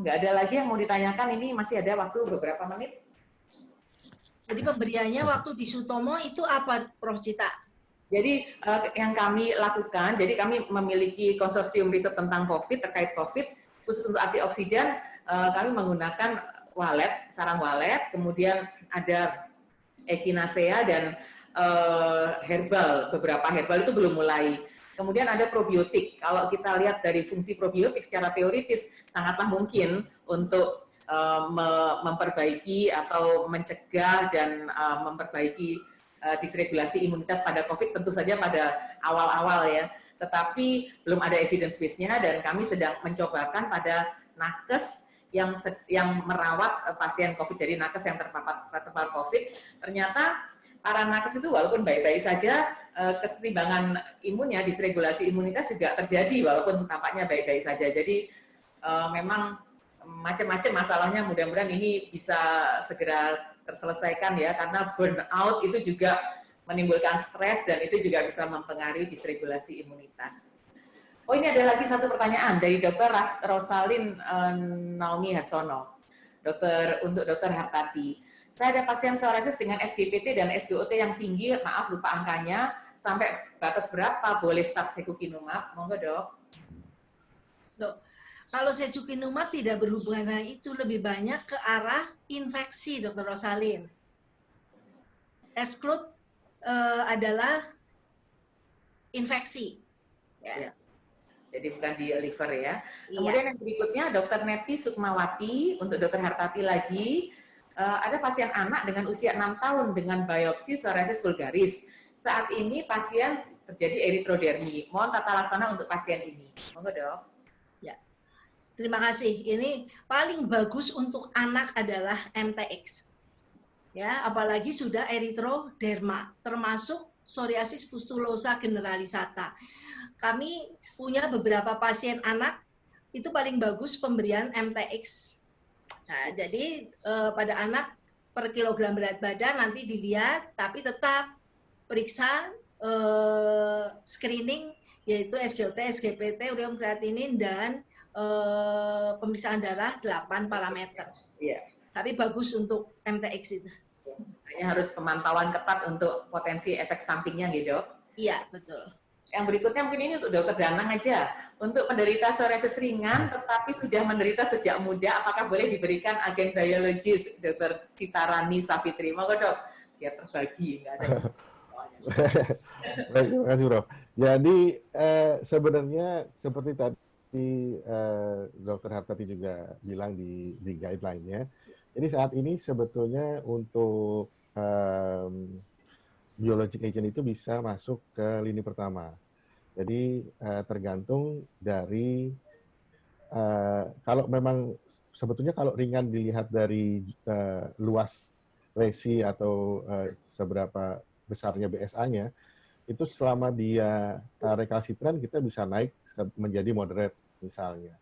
Nggak ada lagi yang mau ditanyakan, ini masih ada waktu beberapa menit. Jadi pemberiannya waktu di Sutomo itu apa, Prof. Cita? Jadi yang kami lakukan, jadi kami memiliki konsorsium riset tentang COVID, terkait COVID, khusus untuk antioksidan, kami menggunakan walet, sarang walet, kemudian ada echinacea dan herbal, beberapa herbal itu belum mulai. Kemudian ada probiotik, kalau kita lihat dari fungsi probiotik secara teoritis, sangatlah mungkin untuk memperbaiki atau mencegah dan memperbaiki disregulasi imunitas pada COVID, tentu saja pada awal-awal ya. Tetapi belum ada evidence base-nya dan kami sedang mencobakan pada nakes yang merawat pasien COVID, jadi nakes yang terpapar COVID, ternyata para nakes itu walaupun baik-baik saja, kesetimbangan imunnya, disregulasi imunitas juga terjadi walaupun tampaknya baik-baik saja. Jadi memang macam-macam masalahnya, mudah-mudahan ini bisa segera terselesaikan ya, karena burnout itu juga menimbulkan stres dan itu juga bisa mempengaruhi disregulasi imunitas. Oh, ini ada lagi satu pertanyaan dari Dr. Rosalin Naomi Harsono. Untuk Dr. Hartati. Saya ada pasien psoriasis dengan SGPT dan SGOT yang tinggi, maaf lupa angkanya, sampai batas berapa boleh start secukinumab? Monggo dok. Dok, kalau secukinumab tidak berhubungan dengan itu, lebih banyak ke arah infeksi, Dr. Rosalin. Exclude adalah infeksi. Ya. Jadi bukan di liver ya. Kemudian yang berikutnya Dr. Neti Sukmawati, untuk Dr. Hartati lagi, ada pasien anak dengan usia 6 tahun dengan biopsi psoriasis vulgaris. Saat ini pasien terjadi erythrodermi. Mohon tata laksana untuk pasien ini. Monggo dok. Ya, terima kasih. Ini paling bagus untuk anak adalah MTX. Ya, apalagi sudah erythroderma, termasuk psoriasis pustulosa generalisata. Kami punya beberapa pasien anak, itu paling bagus pemberian MTX. Nah, jadi pada anak per kilogram berat badan nanti dilihat, tapi tetap periksa screening, yaitu SGOT, SGPT, ureum kreatinin, dan pemeriksaan darah 8 parameter. Iya. Tapi bagus untuk MTX itu. Hanya harus pemantauan ketat untuk potensi efek sampingnya gitu dok? Iya, betul. Yang berikutnya mungkin ini untuk Dokter Danang aja. Untuk penderita psoriasis ringan tetapi sudah menderita sejak muda, apakah boleh diberikan agen biologis, Dokter Sitarani Safitri? Monggo dok, biar terbagi, nggak ada. Baik, terima kasih Bro. Jadi sebenarnya seperti tadi Dr. Hartati juga bilang di guideline-nya, jadi saat ini sebetulnya untuk biologic agent itu bisa masuk ke lini pertama. Jadi tergantung dari kalau memang sebetulnya kalau ringan dilihat dari luas lesi atau seberapa besarnya BSA-nya, itu selama dia rekalsitran kita bisa naik menjadi moderate misalnya,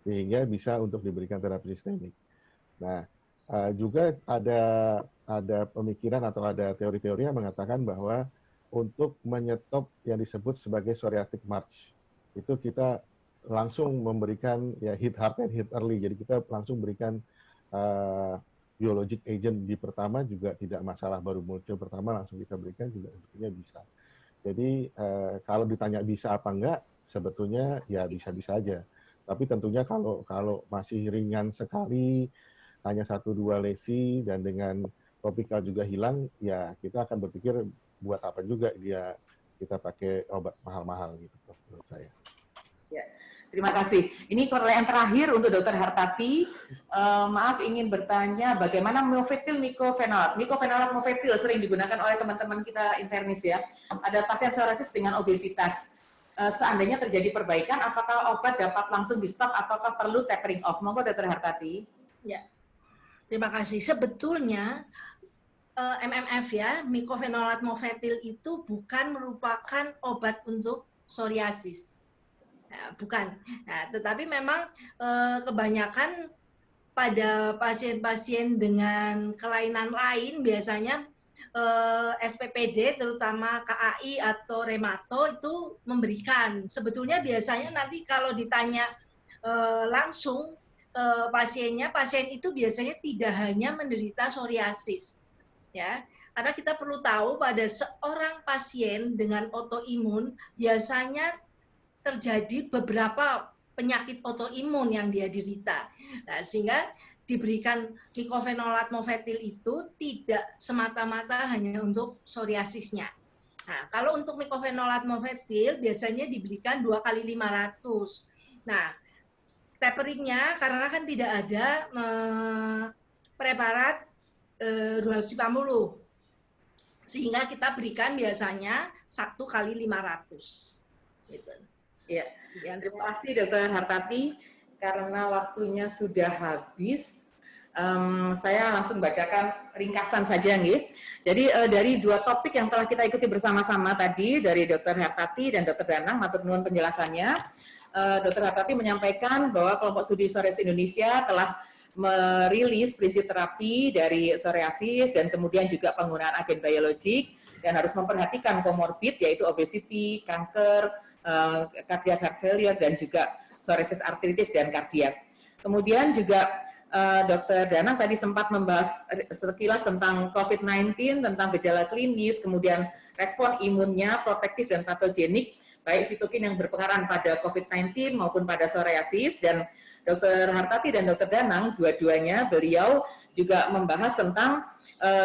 sehingga bisa untuk diberikan terapi sistemik. Nah, juga ada pemikiran atau ada teori-teori yang mengatakan bahwa untuk menyetop yang disebut sebagai psoriatic march, itu kita langsung memberikan ya hit hard and hit early. Jadi kita langsung berikan biologic agent di pertama juga tidak masalah, baru muncul pertama langsung kita berikan juga sebetulnya bisa. Jadi kalau ditanya bisa apa enggak, sebetulnya ya bisa-bisa aja. Tapi tentunya kalau masih ringan sekali, hanya 1-2 lesi dan dengan topikal juga hilang, ya kita akan berpikir buat apa juga dia kita pakai obat mahal-mahal gitu menurut saya. Ya, terima kasih. Ini pertanyaan terakhir untuk Dr. Hartati. Maaf ingin bertanya bagaimana mofetil mycophenolate. Mycophenolate mofetil sering digunakan oleh teman-teman kita internis ya. Ada pasien psoriasis dengan obesitas. Seandainya terjadi perbaikan, apakah obat dapat langsung di stop ataukah perlu tapering off? Monggo Dr. Hartati. Ya, terima kasih. Sebetulnya MMF ya, mycophenolate mofetil itu bukan merupakan obat untuk psoriasis. Nah, bukan. Nah, tetapi memang kebanyakan pada pasien-pasien dengan kelainan lain biasanya SPPD terutama KAI atau remato itu memberikan. Sebetulnya biasanya nanti kalau ditanya langsung pasiennya, pasien itu biasanya tidak hanya menderita psoriasis. Ya, karena kita perlu tahu pada seorang pasien dengan autoimun biasanya terjadi beberapa penyakit autoimun yang dia derita. Nah, sehingga diberikan mycophenolate mofetil itu tidak semata-mata hanya untuk psoriasisnya. Nah, kalau untuk mycophenolate mofetil biasanya diberikan 2 kali 500. Nah, taperingnya karena kan tidak ada preparat 250, sehingga kita berikan biasanya 1 kali 500. Gitu. Ya, terima kasih Dr. Hartati. Karena waktunya sudah habis, Saya langsung bacakan ringkasan saja nih. Jadi dari dua topik yang telah kita ikuti bersama-sama tadi dari Dr. Hartati dan Dr. Danang, matur nuwun penjelasannya. Dr. Hartati menyampaikan bahwa kelompok studi psoriasis Indonesia telah merilis prinsip terapi dari psoriasis dan kemudian juga penggunaan agen biologik dan harus memperhatikan komorbid yaitu obesity, kanker, cardiac heart failure dan juga psoriasis artritis dan kardiak. Kemudian juga Dr. Danang tadi sempat membahas sekilas tentang COVID-19, tentang gejala klinis, kemudian respon imunnya, protektif dan patogenik, baik sitokin yang berpengaruh pada COVID-19 maupun pada psoriasis. Dan Dr. Hartati dan Dr. Danang, dua-duanya beliau juga membahas tentang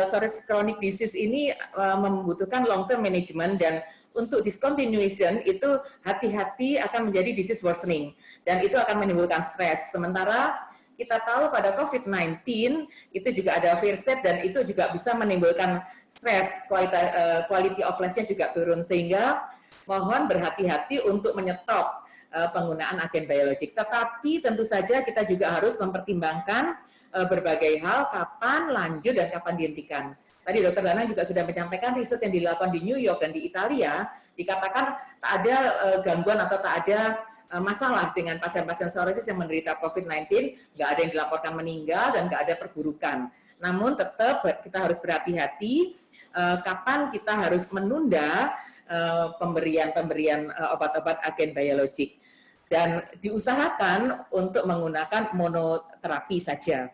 psoriasis chronic disease ini membutuhkan long-term management dan untuk discontinuation itu hati-hati akan menjadi disease worsening dan itu akan menimbulkan stres. Sementara kita tahu pada COVID-19 itu juga ada fear state dan itu juga bisa menimbulkan stres, quality of life-nya juga turun, sehingga mohon berhati-hati untuk menyetop penggunaan agen biologik. Tetapi tentu saja kita juga harus mempertimbangkan berbagai hal, kapan lanjut dan kapan dihentikan. Tadi Dr. Danang juga sudah menyampaikan riset yang dilakukan di New York dan di Italia, dikatakan tak ada gangguan atau tak ada masalah dengan pasien-pasien psoriasis yang menderita COVID-19, nggak ada yang dilaporkan meninggal dan nggak ada perburukan. Namun tetap kita harus berhati-hati kapan kita harus menunda pemberian obat-obat agen biologik dan diusahakan untuk menggunakan monoterapi saja.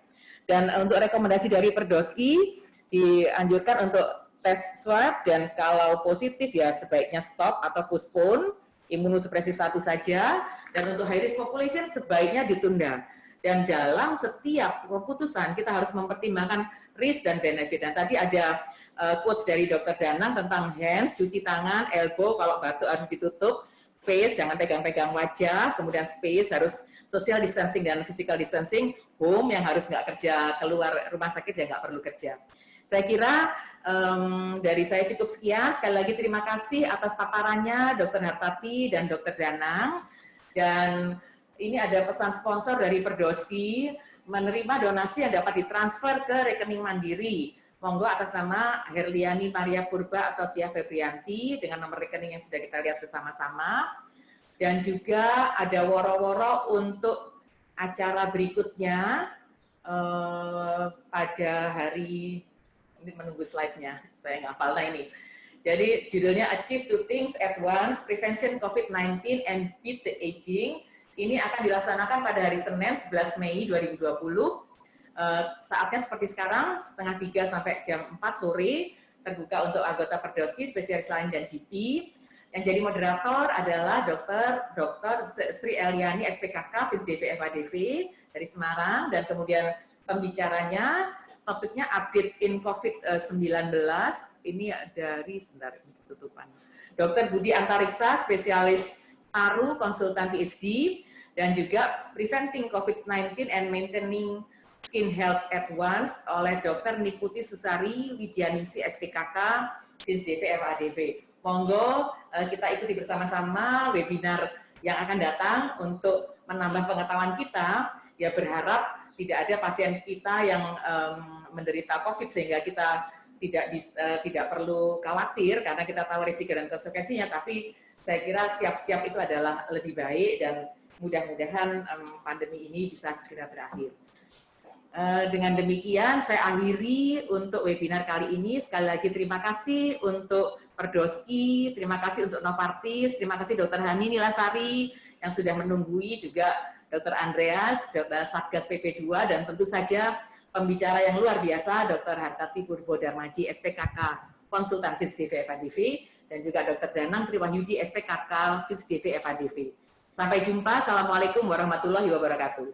Dan untuk rekomendasi dari Perdosky dianjurkan untuk tes swab dan kalau positif ya sebaiknya stop atau postpone imunosupresif 1 saja, dan untuk high risk population sebaiknya ditunda. Dan dalam setiap keputusan kita harus mempertimbangkan risk dan benefit. Dan tadi ada quotes dari Dr. Danang tentang hands, cuci tangan, elbow, kalau batuk harus ditutup, face, jangan pegang-pegang wajah, kemudian space, harus social distancing dan physical distancing, home yang harus nggak kerja, keluar rumah sakit ya nggak perlu kerja. Saya kira dari saya cukup sekian. Sekali lagi terima kasih atas paparannya Dr. Hartati dan Dr. Danang. Dan ini ada pesan sponsor dari Perdosky, menerima donasi yang dapat ditransfer ke rekening mandiri. Monggo atas nama Herliani Maria Purba atau Tia Febrianti dengan nomor rekening yang sudah kita lihat bersama-sama. Dan juga ada woro-woro untuk acara berikutnya pada hari menunggu slide-nya, saya nggak hafal ini. Jadi judulnya Achieve Two Things at Once, Prevention COVID-19 and Beat the Aging. Ini akan dilaksanakan pada hari Senin 11 Mei 2020. Saatnya seperti sekarang, setengah 3 sampai jam 4 sore, terbuka untuk anggota Perdosky, spesialis lain dan GP. Yang jadi moderator adalah Dr. Sri Eliani, SPKK, FISDV, FADV dari Semarang, dan kemudian pembicaranya topiknya update in COVID-19, ini dari, sebentar, tutupan. Dr. Budi Antariksa, spesialis paru, konsultan PhD, dan juga Preventing COVID-19 and Maintaining Skin Health at Once oleh Dr. Niputi Susari Widyaningsi, SPKK, FISDV, FADV. Monggo kita ikuti bersama-sama webinar yang akan datang untuk menambah pengetahuan kita. Ya berharap tidak ada pasien kita yang menderita COVID sehingga kita tidak perlu khawatir karena kita tahu risiko dan konsekuensinya, tapi saya kira siap-siap itu adalah lebih baik dan mudah-mudahan pandemi ini bisa segera berakhir. Dengan demikian saya akhiri untuk webinar kali ini. Sekali lagi terima kasih untuk Perdosky, terima kasih untuk Novartis, terima kasih Dr. Hani Nilasari yang sudah menunggui, juga Dr. Andreas, Dr. Satgas PP2, dan tentu saja pembicara yang luar biasa, Dr. Hartati Purbodarmaji, SPKK, konsultan FISDV FADV, dan juga Dr. Danang Triwahyudi, SPKK, FISDV FADV. Sampai jumpa, Assalamualaikum warahmatullahi wabarakatuh.